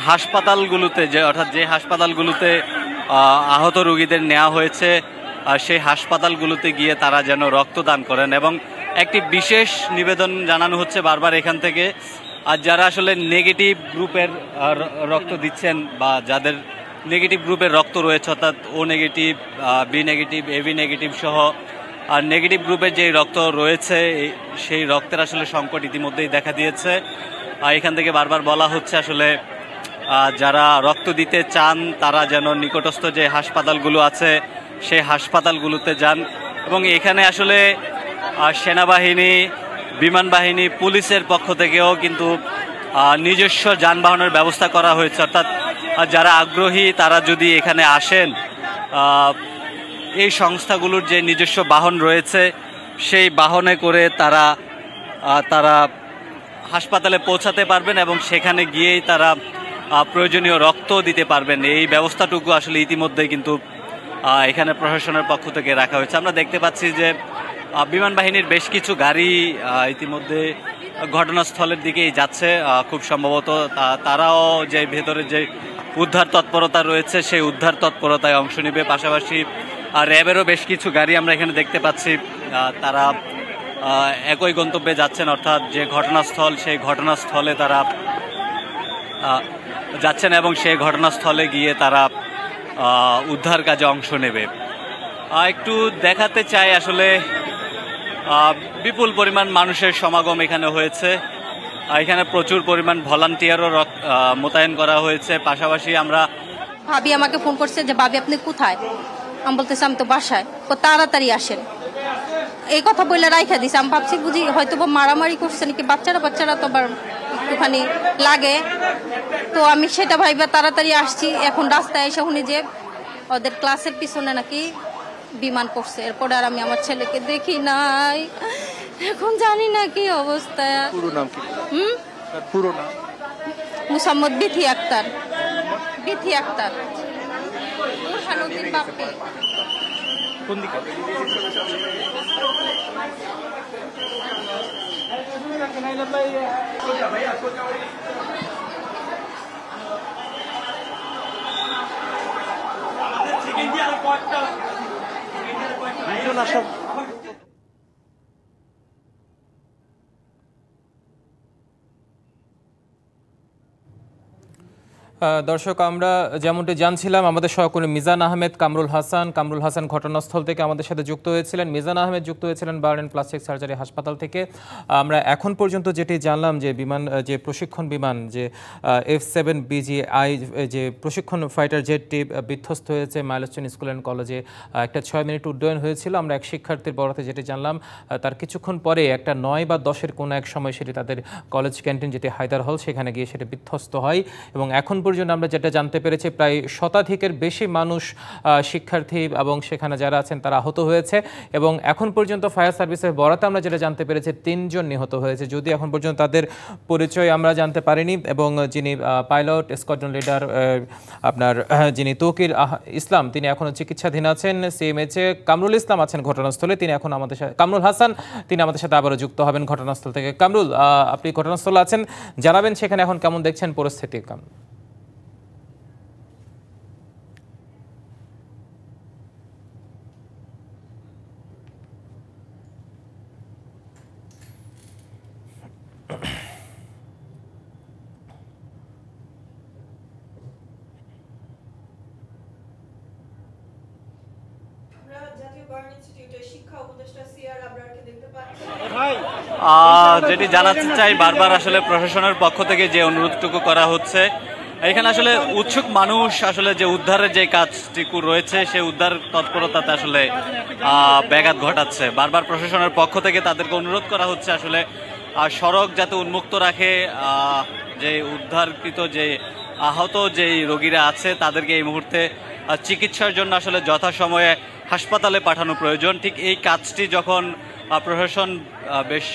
C: হাসপাতালগুলোতে অর্থাৎ যে হাসপাতালগুলোতে আহত রোগীদের নেওয়া হয়েছে সেই হাসপাতালগুলোতে গিয়ে তারা যেন রক্তদান করেন। এবং একটি বিশেষ নিবেদন জানানো হচ্ছে বারবার এখান থেকে, আর যারা আসলে নেগেটিভ গ্রুপের রক্ত দিচ্ছেন বা যাদের নেগেটিভ গ্রুপের রক্ত রয়েছে, অর্থাৎ O negative, B negative, AB negative সহ আর নেগেটিভ গ্রুপের যে রক্ত রয়েছে সেই রক্তের আসলে সংকট ইতিমধ্যেই দেখা দিয়েছে। এখান থেকে বারবার বলা হচ্ছে আসলে যারা রক্ত দিতে চান তারা যেন নিকটস্থ যে হাসপাতালগুলো আছে সেই হাসপাতালগুলোতে যান। এবং এখানে আসলে সেনাবাহিনী, বিমান বাহিনী, পুলিশের পক্ষ থেকেও কিন্তু নিজস্ব যানবাহনের ব্যবস্থা করা হয়েছে, অর্থাৎ যারা আগ্রহী তারা যদি এখানে আসেন এই সংস্থাগুলোর যে নিজস্ব বাহন রয়েছে সেই বাহনে করে তারা হাসপাতালে পৌঁছাতে পারবেন এবং সেখানে গিয়েই তারা প্রয়োজনীয় রক্ত দিতে পারবেন। এই ব্যবস্থাটুকু আসলে ইতিমধ্যেই কিন্তু এখানে প্রশাসনের পক্ষ থেকে রাখা হয়েছে। আমরা দেখতে পাচ্ছি যে বিমান বাহিনীর বেশ কিছু গাড়ি ইতিমধ্যে ঘটনাস্থলের দিকেই যাচ্ছে। খুব সম্ভবত তারাও যে ভেতরে যে উদ্ধার তৎপরতা রয়েছে সেই উদ্ধার তৎপরতায় অংশ নেবে। পাশাপাশি র্যাবেরও বেশ কিছু গাড়ি আমরা এখানে দেখতে পাচ্ছি, তারা একই গন্তব্যে যাচ্ছেন, অর্থাৎ যে ঘটনাস্থল সেই ঘটনাস্থলে তারা যাচ্ছেন এবং সেই ঘটনাস্থলে গিয়ে তারা উদ্ধার কাজে অংশ নেবে। একটু দেখাতে চাই আসলে বিপুল পরিমাণ মানুষের সমাগম এখানে হয়েছে। এখানে প্রচুর পরিমাণ ভলান্টিয়ারও মোতায়েন করা হয়েছে। পাশাপাশি আমরা
F: ভাবি আমাকে ফোন করছে যে ভাবি আপনি কোথায়, আমি বলতেছি আমি তো বাসায়, তাড়াতাড়ি আসেন, এই কথা বলে রাইখা দিছে। আমি ভাবছি বুঝি হয়তো মারামারি করছে নাকি, বাচ্চারা তো আবার একটুখানি লাগে, তো আমি সেটা ভাইবা তাড়াতাড়ি আসছি। এখন রাস্তায় এসে শুনি যে ওদের ক্লাসের পিছনে নাকি বিমান পড়ছে। এরপরে আর আমি আমার ছেলেকে দেখি নাই, এখন জানি না কি অবস্থা।
B: পুরো নাম কি? পুরো নাম
F: মুসাম্মদ বিথি আক্তার। বুরহানুদ্দিন বাপ্পি।
B: কোন দিকে?
G: দর্শক, আমরা যেমনটি জানছিলাম আমাদের সহকর্মী মিজান আহমেদ কামরুল হাসান ঘটনাস্থল থেকে আমাদের সাথে যুক্ত হয়েছিলেন। মিজান আহমেদ যুক্ত হয়েছিলেন বার্ন অ্যান্ড প্লাস্টিক সার্জারি হাসপাতাল থেকে। আমরা এখন পর্যন্ত যেটি জানলাম যে যে প্রশিক্ষণ বিমান যে F7BGI যে প্রশিক্ষণ ফাইটার জেটটি বিধ্বস্ত হয়েছে মাইলস্টোন স্কুল অ্যান্ড কলেজে। একটা 6 মিনিট উড্ডয়ন হয়েছিল। আমরা এক শিক্ষার্থীর বরাতে যেটি জানলাম তার কিছুক্ষণ পরে একটা 9 বা 10-এর কোনো এক সময় সেটি তাদের কলেজ ক্যান্টিন যেটি হায়দার হল সেখানে গিয়ে সেটি বিধ্বস্ত হয় এবং এখন পর্যন্ত আমরা যেটা জানতে পেরেছি প্রায় শতাধিকের বেশি মানুষ শিক্ষার্থী এবং সেখানে যারা আছেন তারা আহত হয়েছে এবং এখন পর্যন্ত ফায়ার সার্ভিসের বরাতে আমরা যেটা জানতে পেরেছি 3 জন নিহত হয়েছে, যদি এখন পর্যন্ত তাদের পরিচয় আমরা জানতে পারিনি। এবং যিনি পাইলট স্কোয়াড্রন লিডার আপনার যিনি তৌকির ইসলাম তিনি এখনও চিকিৎসাধীন আছেন। CMH কামরুল ইসলাম আছেন ঘটনাস্থলে, তিনি এখন আমাদের সাথে, কামরুল হাসান তিনি আমাদের সাথে আবারও যুক্ত হবেন ঘটনাস্থল থেকে। কামরুল, আপনি ঘটনাস্থলে আছেন, জানাবেন সেখানে এখন কেমন দেখছেন পরিস্থিতি?
C: যেটি জানাতে চাই, বারবার আসলে প্রশাসনের পক্ষ থেকে যে অনুরোধটুকু করা হচ্ছে, এখানে আসলে উৎসুক মানুষ আসলে যে উদ্ধারের যে কাজটুকু রয়েছে সেই উদ্ধার তৎপরতাতে আসলে ব্যাঘাত ঘটাচ্ছে। বারবার প্রশাসনের পক্ষ থেকে তাদেরকে অনুরোধ করা হচ্ছে আসলে সড়ক যাতে উন্মুক্ত রাখে, যে উদ্ধারকৃত যে আহত যেই রোগীরা আছে তাদেরকে এই মুহূর্তে চিকিৎসার জন্য আসলে যথাসময়ে হাসপাতালে পাঠানো প্রয়োজন। ঠিক এই কাজটি যখন প্রশাসন বেশ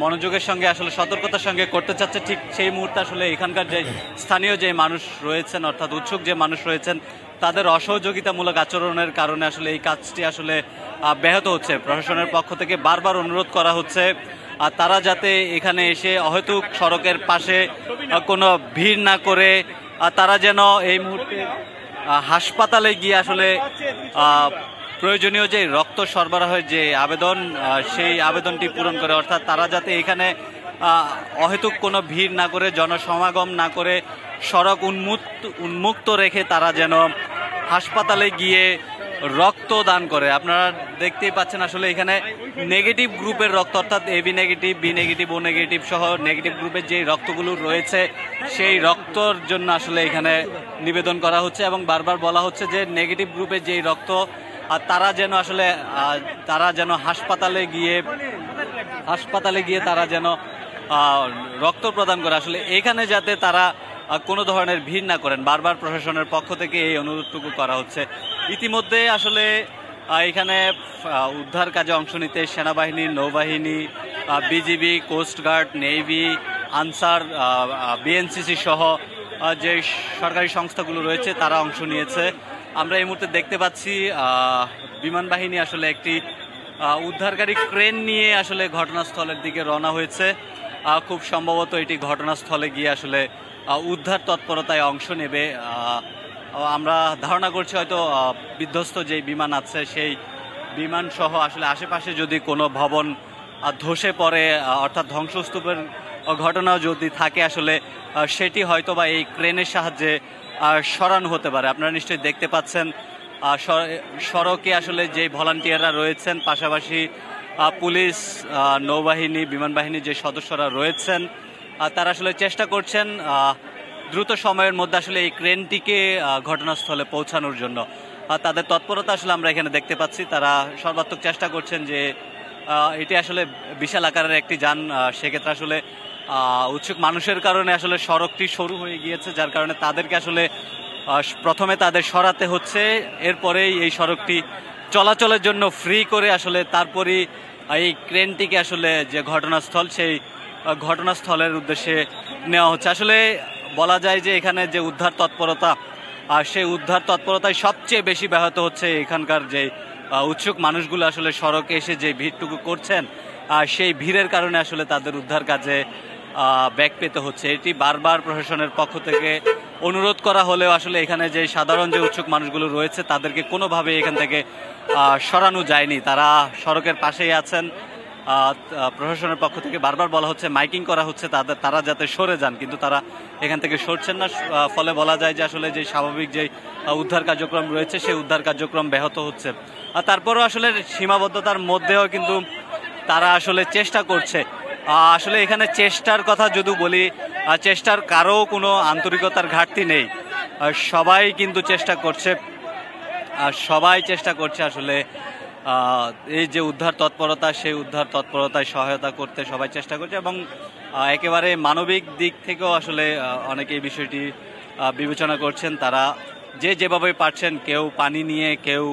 C: মনোযোগের সঙ্গে আসলে সতর্কতার সঙ্গে করতে চাচ্ছে, ঠিক সেই মুহূর্তে আসলে এখানকার যে স্থানীয় যে মানুষ রয়েছেন অর্থাৎ উৎসুক যে মানুষ রয়েছেন তাদের অসহযোগিতামূলক আচরণের কারণে আসলে এই কাজটি আসলে ব্যাহত হচ্ছে। প্রশাসনের পক্ষ থেকে বারবার অনুরোধ করা হচ্ছে আর তারা যাতে এখানে এসে অহেতুক সড়কের পাশে কোনো ভিড় না করে তারা যেন এই মুহূর্তে হাসপাতালে গিয়ে আসলে প্রয়োজনীয় যে রক্ত সরবরাহের যে আবেদন সেই আবেদনটি পূরণ করে, অর্থাৎ তারা যাতে এখানে অহেতুক কোনো ভিড় না করে জনসমাগম না করে সড়ক উন্মুক্ত রেখে তারা যেন হাসপাতালে গিয়ে রক্ত দান করে। আপনারা দেখতেই পাচ্ছেন আসলে এখানে নেগেটিভ গ্রুপের রক্ত অর্থাৎ AB negative, B negative, O negative সহ নেগেটিভ গ্রুপের যে রক্তগুলো রয়েছে সেই রক্তর জন্য আসলে এখানে নিবেদন করা হচ্ছে এবং বারবার বলা হচ্ছে যে নেগেটিভ গ্রুপের যেই রক্ত তারা যেন আসলে তারা যেন হাসপাতালে গিয়ে তারা যেন রক্ত প্রদান করে, আসলে এখানে যাতে তারা কোনো ধরনের ভিড় না করেন। বারবার প্রশাসনের পক্ষ থেকে এই অনুরোধটুকু করা হচ্ছে। ইতিমধ্যে আসলে এখানে উদ্ধার কাজে অংশ নিতে সেনাবাহিনী, নৌবাহিনী, BGB, coastguard, navy, Ansar, BNCC সহ যে সরকারি সংস্থাগুলো রয়েছে তারা অংশ নিয়েছে। আমরা এই মুহূর্তে দেখতে পাচ্ছি বিমান বাহিনী আসলে একটি উদ্ধারকারী ক্রেন নিয়ে আসলে ঘটনাস্থলের দিকে রওনা হয়েছে। খুব সম্ভবত এটি ঘটনাস্থলে গিয়ে আসলে উদ্ধার তৎপরতায় অংশ নেবে। আমরা ধারণা করছি হয়তো বিধ্বস্ত যে বিমান আছে সেই বিমান সহ আসলে আশেপাশে যদি কোনো ভবন ধসে পড়ে অর্থাৎ ধ্বংসস্তূপের ঘটনাও যদি থাকে আসলে সেটি হয়তো বা এই ক্রেনের সাহায্যে সরানো হতে পারে। আপনারা নিশ্চয়ই দেখতে পাচ্ছেন সড়কে আসলে যে ভলান্টিয়াররা রয়েছেন, পাশাপাশি পুলিশ, নৌবাহিনী, বিমান বাহিনীর যে সদস্যরা রয়েছেন তারা আসলে চেষ্টা করছেন দ্রুত সময়ের মধ্যে আসলে এই ক্রেনটিকে ঘটনাস্থলে পৌঁছানোর জন্য। তাদের তৎপরতা আসলে আমরা এখানে দেখতে পাচ্ছি। তারা সর্বাত্মক চেষ্টা করছেন যে এটি আসলে বিশাল আকারের একটি যান, সেক্ষেত্রে আসলে উৎসুক মানুষের কারণে আসলে সড়কটি সরু হয়ে গিয়েছে, যার কারণে তাদেরকে আসলে প্রথমে তাদের সরাতে হচ্ছে, এরপরেই এই সড়কটি চলাচলের জন্য ফ্রি করে আসলে তারপরই এই ক্রেনটিকে আসলে যে ঘটনাস্থল সেই ঘটনাস্থলের উদ্দেশ্যে নেওয়া হচ্ছে। আসলে বলা যায় যে এখানে যে উদ্ধার তৎপরতা সেই উদ্ধার তৎপরতায় সবচেয়ে বেশি ব্যাহত হচ্ছে এখানকার যে উৎসুক মানুষগুলো আসলে সড়কে এসে যে ভিড়টুকু করছেন সেই ভিড়ের কারণে আসলে তাদের উদ্ধার কাজে ব্যাক পেতে হচ্ছে। এটি বারবার প্রশাসনের পক্ষ থেকে অনুরোধ করা হলেও আসলে এখানে যে সাধারণ যে উৎসুক মানুষগুলো রয়েছে তাদেরকে কোনোভাবে এখান থেকে সরানো যায়নি। তারা সড়কের পাশেই আছেন। প্রশাসনের পক্ষ থেকে বারবার বলা হচ্ছে, মাইকিং করা হচ্ছে তারা যাতে সরে যান, কিন্তু তারা এখান থেকে সরছেন না। ফলে বলা যায় যে আসলে যে স্বাভাবিক যে উদ্ধার কার্যক্রম রয়েছে সেই উদ্ধার কার্যক্রম ব্যাহত হচ্ছে। তারপরেও আসলে সীমাবদ্ধতার মধ্যেও কিন্তু তারা আসলে চেষ্টা করছে। আসলে এখানে চেষ্টার কথা যদি বলি, চেষ্টার কারো কোনো আন্তরিকতার ঘাটতি নেই। সবাই কিন্তু চেষ্টা করছে, সবাই চেষ্টা করছে আসলে এই যে উদ্ধার তৎপরতা সেই উদ্ধার তৎপরতায় সহায়তা করতে সবাই চেষ্টা করছে, এবং একেবারে মানবিক দিক থেকেও আসলে অনেকে এই বিষয়টি বিবেচনা করছেন। তারা যেভাবে পারছেন, কেউ পানি নিয়ে, কেউ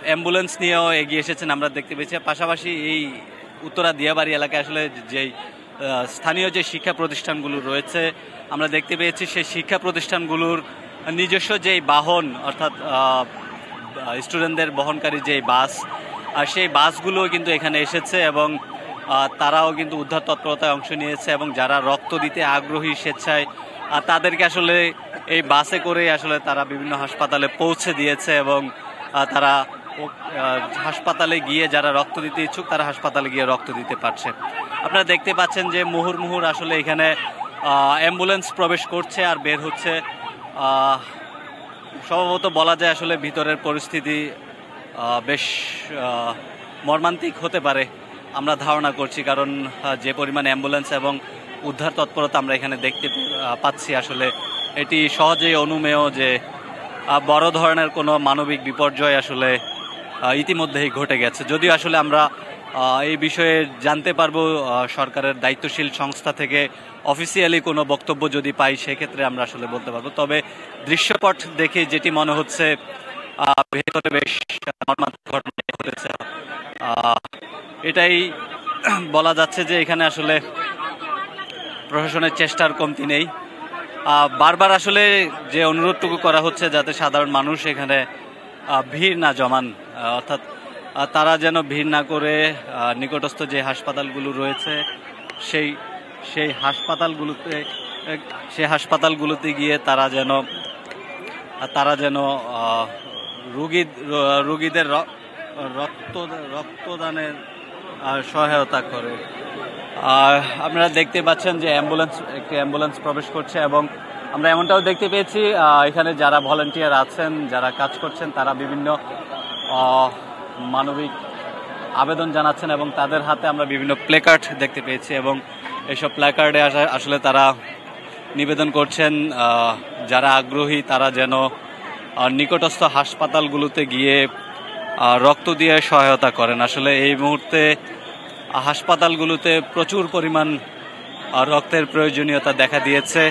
C: অ্যাম্বুলেন্স নিয়েও এগিয়ে এসেছেন আমরা দেখতে পেয়েছি। পাশাপাশি এই উত্তরা দিয়াবাড়ি এলাকায় আসলে যেই স্থানীয় যে শিক্ষা প্রতিষ্ঠানগুলো রয়েছে আমরা দেখতে পেয়েছি, সেই শিক্ষা প্রতিষ্ঠানগুলোর নিজস্ব যেই বাহন অর্থাৎ স্টুডেন্টদের বহনকারী যে বাস, সেই বাসগুলো কিন্তু এখানে এসেছে এবং তারাও কিন্তু উদ্ধার তৎপরতায় অংশ নিয়েছে, এবং যারা রক্ত দিতে আগ্রহী স্বেচ্ছায় তাদেরকে আসলে এই বাসে করে আসলে তারা বিভিন্ন হাসপাতালে পৌঁছে দিয়েছে, এবং তারা হাসপাতালে গিয়ে যারা রক্ত দিতে ইচ্ছুক তারা হাসপাতালে গিয়ে রক্ত দিতে পারছে। আপনারা দেখতে পাচ্ছেন যে মুহুর্মুহুর আসলে এখানে অ্যাম্বুলেন্স প্রবেশ করছে আর বের হচ্ছে। সম্ভবত বলা যায় আসলে ভিতরের পরিস্থিতি বেশ মর্মান্তিক হতে পারে আমরা ধারণা করছি, কারণ যে পরিমাণে অ্যাম্বুলেন্স এবং উদ্ধার তৎপরতা আমরা এখানে দেখতে পাচ্ছি আসলে এটি সহজেই অনুমেয় যে বড় ধরনের কোনো মানবিক বিপর্যয় আসলে ইতিমধ্যেই ঘটে গেছে। যদিও আসলে আমরা এই বিষয়ে জানতে পারবো সরকারের দায়িত্বশীল সংস্থা থেকে অফিসিয়ালি কোনো বক্তব্য যদি পাই সেক্ষেত্রে আমরা আসলে বলতে পারবো। তবে দৃশ্যপট দেখে যেটি মনে হচ্ছে ভেতরে বেশ মর্মান্তিক ঘটনা ঘটেছে। এটাই বলা যাচ্ছে যে এখানে আসলে প্রশাসনের চেষ্টার কমতি নেই। বারবার আসলে যে অনুরোধটুকু করা হচ্ছে যাতে সাধারণ মানুষ এখানে ভিড় না জমান, অর্থাৎ তারা যেন ভিড় না করে নিকটস্থ যে হাসপাতালগুলো রয়েছে সেই হাসপাতালগুলোতে গিয়ে তারা যেন রোগীদের রক্তদানের সহায়তা করে। আপনারা দেখতে পাচ্ছেন যে একটি অ্যাম্বুলেন্স প্রবেশ করছে, এবং আমরা এমনটাও দেখতে পেয়েছি এখানে যারা ভলান্টিয়ার আছেন, যারা কাজ করছেন, তারা বিভিন্ন মানবিক আবেদন জানাচ্ছেন এবং তাদের হাতে আমরা বিভিন্ন প্লেকার্ড দেখতে পেয়েছি, এবং এইসব প্লেকার্ডে আসলে তারা নিবেদন করছেন যারা আগ্রহী তারা যেন নিকটস্থ হাসপাতালগুলোতে গিয়ে রক্ত দিয়ে সহায়তা করেন। আসলে এই মুহূর্তে হাসপাতালগুলোতে প্রচুর পরিমাণ রক্তের প্রয়োজনীয়তা দেখা দিয়েছে।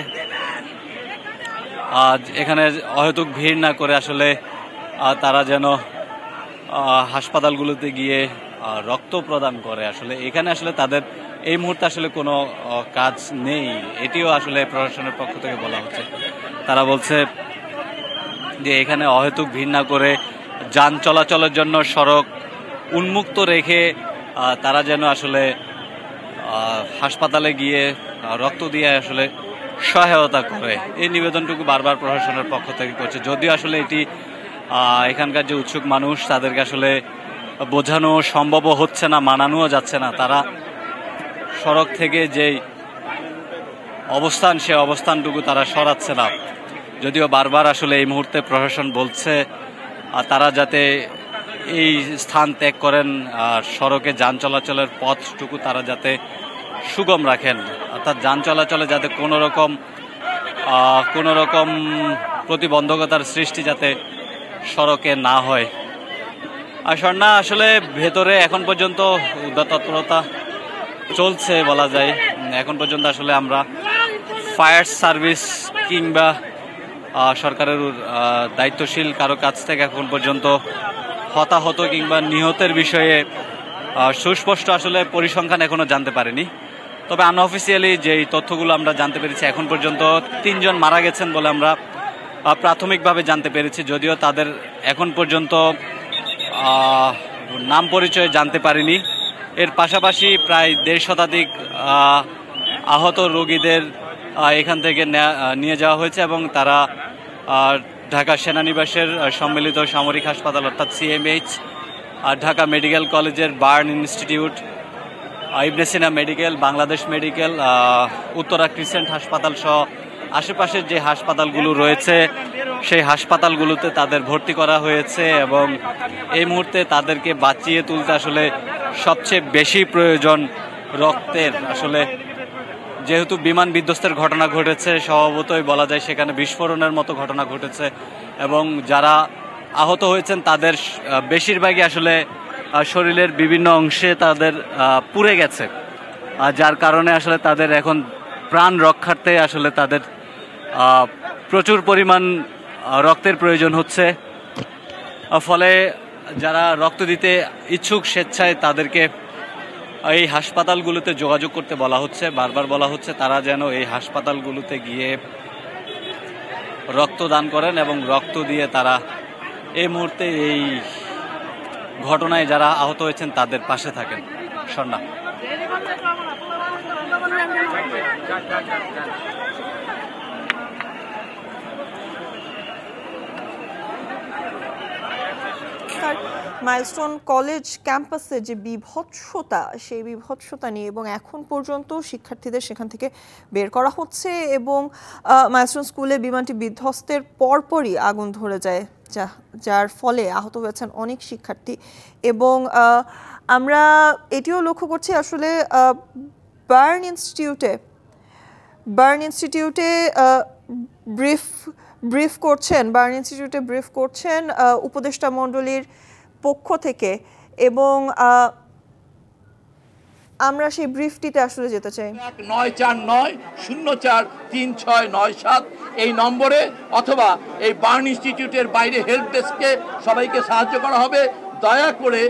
C: এখানে অহেতুক ভিড় না করে আসলে তারা যেন হাসপাতালগুলোতে গিয়ে রক্ত প্রদান করে। আসলে এখানে আসলে তাদের এই মুহূর্তে আসলে কোনো কাজ নেই, এটিও আসলে প্রশাসনের পক্ষ থেকে বলা হচ্ছে। তারা বলছে যে এখানে অহেতুক ভিড় না করে যান চলাচলের জন্য সড়ক উন্মুক্ত রেখে তারা যেন আসলে হাসপাতালে গিয়ে রক্ত দিয়ে আসলে সহায়তা করে, এই নিবেদনটুকু বারবার প্রশাসনের পক্ষ থেকে করছে। যদিও আসলে এটি এখানকার যে উৎসুক মানুষ তাদেরকে আসলে বোঝানো সম্ভব হচ্ছে না, মানানোও যাচ্ছে না। তারা সড়ক থেকে যেই অবস্থান সে অবস্থানটুকু তারা সরাচ্ছে না। যদিও বারবার আসলে এই মুহূর্তে প্রশাসন বলছে তারা যাতে এই স্থান ত্যাগ করেন, সড়কে যান চলাচলের পথটুকু তারা যাতে সুগম রাখেন, অর্থাৎ যান চলাচলে যাতে কোনো রকম প্রতিবন্ধকতার সৃষ্টি যাতে সড়কে না হয়। আর স্বর্ণা, আসলে ভেতরে এখন পর্যন্ত উদ্ধার তৎপরতা চলছে বলা যায়। এখন পর্যন্ত আসলে আমরা ফায়ার সার্ভিস কিংবা সরকারের দায়িত্বশীল কারো কাছ থেকে এখন পর্যন্ত হতাহত কিংবা নিহতের বিষয়ে সুস্পষ্ট আসলে পরিসংখ্যান এখনো জানতে পারিনি। তবে আনঅফিসিয়ালি যেই তথ্যগুলো আমরা জানতে পেরেছি, এখন পর্যন্ত 3 জন মারা গেছেন বলে আমরা প্রাথমিকভাবে জানতে পেরেছি। যদিও তাদের এখন পর্যন্ত নাম পরিচয় জানতে পারিনি। এর পাশাপাশি প্রায় 1.5 শতাধিক আহত রোগীদের এখান থেকে নিয়ে যাওয়া হয়েছে এবং তারা ঢাকা সেনানিবাসের সম্মিলিত সামরিক হাসপাতাল অর্থাৎ সিএমএইচ, ঢাকা মেডিকেল কলেজের burn institute, Ibn Sina medical, Bangladesh medical, Uttara crescent হাসপাতাল সহ আশেপাশের যে হাসপাতালগুলো রয়েছে সেই হাসপাতালগুলোতে তাদের ভর্তি করা হয়েছে এবং এই মুহূর্তে তাদেরকে বাঁচিয়ে তুলতে আসলে সবচেয়ে বেশি প্রয়োজন রক্তের। আসলে যেহেতু বিমান বিধ্বস্তের ঘটনা ঘটেছে, স্বভাবতই বলা যায় সেখানে বিস্ফোরণের মতো ঘটনা ঘটেছে এবং যারা আহত হয়েছেন তাদের বেশিরভাগই আসলে শরীরের বিভিন্ন অংশে তাদের পুড়ে গেছে, যার কারণে আসলে তাদের এখন প্রাণ রক্ষার্থে আসলে তাদের প্রচুর পরিমাণ রক্তের প্রয়োজন হচ্ছে। ফলে যারা রক্ত দিতে ইচ্ছুক স্বেচ্ছায় তাদেরকে এই হাসপাতালগুলোতে যোগাযোগ করতে বলা হচ্ছে। বারবার বলা হচ্ছে তারা যেন এই হাসপাতালগুলোতে গিয়ে রক্ত দান করেন এবং রক্ত দিয়ে তারা এই মুহূর্তে এই ঘটনায় যারা আহত হয়েছেন তাদের পাশে থাকেন। স্বর্ণা,
A: মাইলস্টোন কলেজ ক্যাম্পাসে যে বিভৎসতা, সেই বিভৎসতা নিয়ে এবং এখন পর্যন্ত শিক্ষার্থীদের সেখান থেকে বের করা হচ্ছে এবং মাইলস্টোন স্কুলে বিমানটি বিধ্বস্তের পরপরই আগুন ধরে যায়, যার ফলে আহত হয়েছেন অনেক শিক্ষার্থী। এবং আমরা এটিও লক্ষ্য করছি আসলে বার্ন ইনস্টিটিউটে ব্রিফ করছেন উপদেষ্টা মণ্ডলীর পক্ষ থেকে এবং আমরা সেই ব্রিফটিতে আসলে যেতে চাই।
H: 9490436997 এই নম্বরে অথবা এই বার্ন ইনস্টিটিউটের বাইরে হেল্প ডেস্কে সবাইকে সাহায্য করা হবে। দয়া করে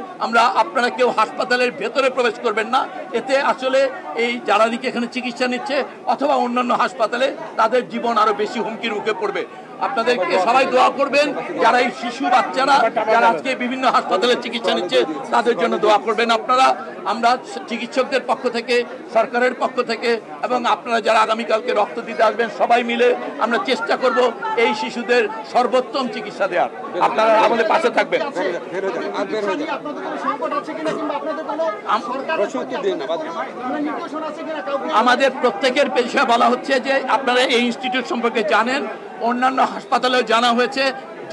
H: আপনারা কেউ হাসপাতালের ভেতরে প্রবেশ করবেন না, এতে আসলে এই যারা নাকি এখানে চিকিৎসা নিচ্ছে অথবা অন্যান্য হাসপাতালে তাদের জীবন আরো বেশি হুমকির মুখে পড়বে। আপনাদেরকে সবাই দোয়া করবেন, যারা এই শিশু বাচ্চারা যারা আজকে বিভিন্ন হাসপাতালে চিকিৎসা নিচ্ছে তাদের জন্য দোয়া করবেন আপনারা। আমরা চিকিৎসকদের পক্ষ থেকে, সরকারের পক্ষ থেকে এবং আপনারা যারা আগামীকালকে রক্ত দিতে আসবেন সবাই মিলে আমরা চেষ্টা করব এই শিশুদের সর্বোত্তম চিকিৎসা দেওয়ার। আপনারা আমাদের পাশে থাকবেন। আমাদের প্রত্যেকের পেশা বলা হচ্ছে যে আপনারা এই ইনস্টিটিউট সম্পর্কে জানেন, অন্যান্য হাসপাতালেও জানা হয়েছে,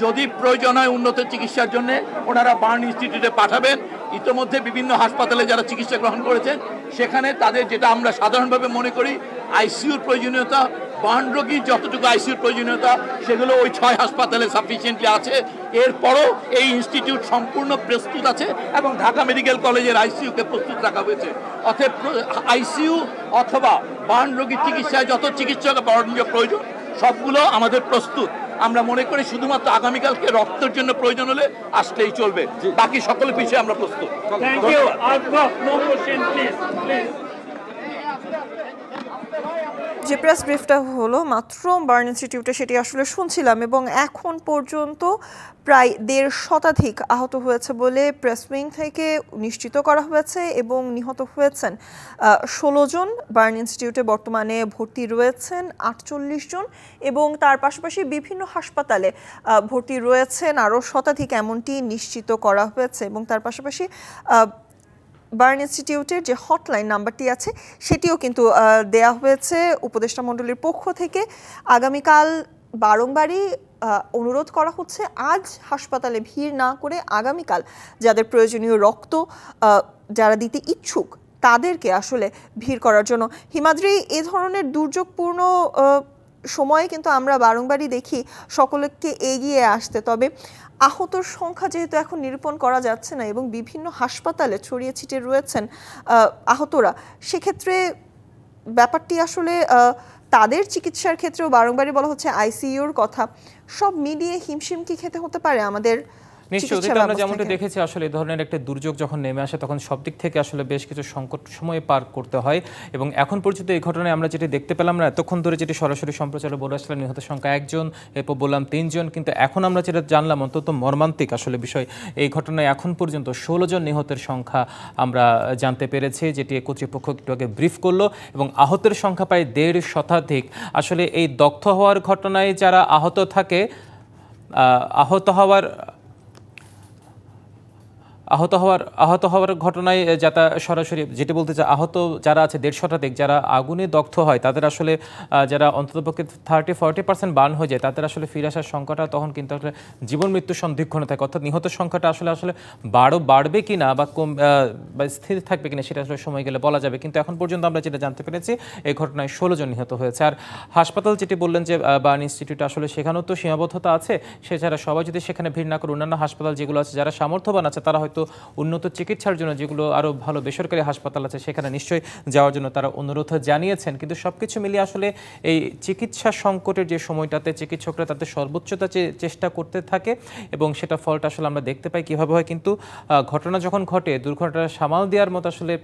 H: যদি প্রয়োজন হয় উন্নত চিকিৎসার জন্য ওনারা বার্ন ইনস্টিটিউটে পাঠাবেন। ইতোমধ্যে বিভিন্ন হাসপাতালে যারা চিকিৎসা গ্রহণ করেছেন সেখানে তাদের যেটা আমরা সাধারণভাবে মনে করি আইসিইউর প্রয়োজনীয়তা, বার্ন রোগীর যতটুকু আইসিইউর প্রয়োজনীয়তা সেগুলো ওই 6 হাসপাতালে সাফিসিয়েন্টলি আছে। এরপরও এই ইনস্টিটিউট সম্পূর্ণ প্রস্তুত আছে এবং ঢাকা মেডিকেল কলেজের আইসিইউকে প্রস্তুত রাখা হয়েছে। অতএব আইসিইউ অথবা বার্ন রোগীর চিকিৎসায় যত চিকিৎসক প্রয়োজন সবগুলো আমাদের প্রস্তুত। আমরা মনে করি শুধুমাত্র আগামীকালকে রক্তের জন্য প্রয়োজন হলে আসলেই চলবে, বাকি সকল বিষয়ে আমরা প্রস্তুত।
E: Thank you. No question please.
A: যে প্রেস ব্রিফটা হলো মাত্র বার্ন ইনস্টিটিউটে সেটি আসলে শুনছিলাম, এবং এখন পর্যন্ত প্রায় 1.5 শতাধিক আহত হয়েছে বলে প্রেস উইং থেকে নিশ্চিত করা হয়েছে, এবং নিহত হয়েছেন 16 জন। বার্ন ইনস্টিটিউটে বর্তমানে ভর্তি রয়েছেন 48 জন, এবং তার পাশাপাশি বিভিন্ন হাসপাতালে ভর্তি রয়েছেন আরও শতাধিক, এমনটি নিশ্চিত করা হয়েছে। এবং তার পাশাপাশি বার্ন ইনস্টিটিউটের যে হটলাইন নাম্বারটি আছে সেটিও কিন্তু দেয়া হয়েছে উপদেষ্টা মণ্ডলীর পক্ষ থেকে। আগামীকাল বারংবারই অনুরোধ করা হচ্ছে আজ হাসপাতালে ভিড় না করে আগামীকাল যাদের প্রয়োজনীয় রক্ত যারা দিতে ইচ্ছুক তাদেরকে আসলে ভিড় করার জন্য। হিমাদ্রি, এ ধরনের দুর্যোগপূর্ণ সময়ে কিন্তু আমরা বারংবারই দেখি সকলকে এগিয়ে আসতে, তবে আহতর সংখ্যা যেহেতু এখন নিরূপণ করা যাচ্ছে না এবং বিভিন্ন হাসপাতালে ছড়িয়ে ছিটিয়ে রয়েছেন আহতরা, সেক্ষেত্রে ব্যাপারটি আসলে তাদের চিকিৎসার ক্ষেত্রেও বারংবারই বলা হচ্ছে আইসিইউর কথা, সব মিলিয়ে হিমশিম কি খেতে হতে পারে আমাদের?
G: নিশ্চয়ই আমরা যেমনটা দেখেছি আসলে এই ধরনের একটা দুর্যোগ যখন নেমে আসে তখন সব দিক থেকে আসলে বেশ কিছু সংকট সময় পার করতে হয়, এবং এখন পর্যন্ত এই ঘটনায় আমরা যেটি দেখতে পেলাম না এতক্ষণ ধরে যেটি সরাসরি সম্প্রচারে বলে আসলে নিহত সংখ্যা 1 জন, এরপর বললাম 3 জন, কিন্তু এখন আমরা যেটা জানলাম অন্তত মর্মান্তিক আসলে বিষয়, এই ঘটনায় এখন পর্যন্ত 16 জন নিহতের সংখ্যা আমরা জানতে পেরেছি, যেটি কর্তৃপক্ষ একটু আগে ব্রিফ করলো, এবং আহতের সংখ্যা প্রায় 1.5 শতাধিক। আসলে এই দগ্ধ হওয়ার ঘটনায় যারা আহত থাকে, আহত হওয়ার ঘটনায় যাতে সরাসরি যেটি বলতে চাই, আহত যারা আছে 1.5 শতাধিক, যারা আগুনে দগ্ধ হয় তাদের আসলে যারা অন্ততপক্ষে 30-40% বার্ন হয়ে যায় তাদের আসলে ফিরে আসার সংখ্যাটা তখন কিন্তু আসলে জীবন মৃত্যু সন্ধিক্ষণে থাকে, অর্থাৎ নিহতের সংখ্যাটা আসলে বাড়বে কিনা বা স্থির থাকবে কিনা সেটা আসলে সময় গেলে বলা যাবে, কিন্তু এখন পর্যন্ত আমরা যেটা জানতে পেরেছি এই ঘটনায় 16 জন নিহত হয়েছে। আর হাসপাতাল যেটি বললেন যে বার্ন ইনস্টিটিউট, আসলে সেখানেও তো সীমাবদ্ধতা আছে, সেছাড়া সবাই যদি সেখানে ভিড় না করে অন্যান্য হাসপাতাল যেগুলো আছে যারা সামর্থ্যবান আছে তারা হয়তো উন্নত চিকিৎসার জন্য যেগুলো আরও ভালো বেসরকারি হাসপাতাল আছে সেখানে নিশ্চয়ই যাওয়ার জন্য তারা অনুরোধ জানিয়েছেন, কিন্তু সবকিছু মিলিয়ে আসলে এই চিকিৎসা সংকটের যে সময়টাতে চিকিৎসকরা তাদের সর্বোচ্চতা চেষ্টা করতে থাকে এবং সেটা ফলটা আসলে আমরা দেখতে পাই কীভাবে হয়, কিন্তু ঘটনা যখন ঘটে দুর্ঘটনা সামাল দেওয়ার মতো আসলে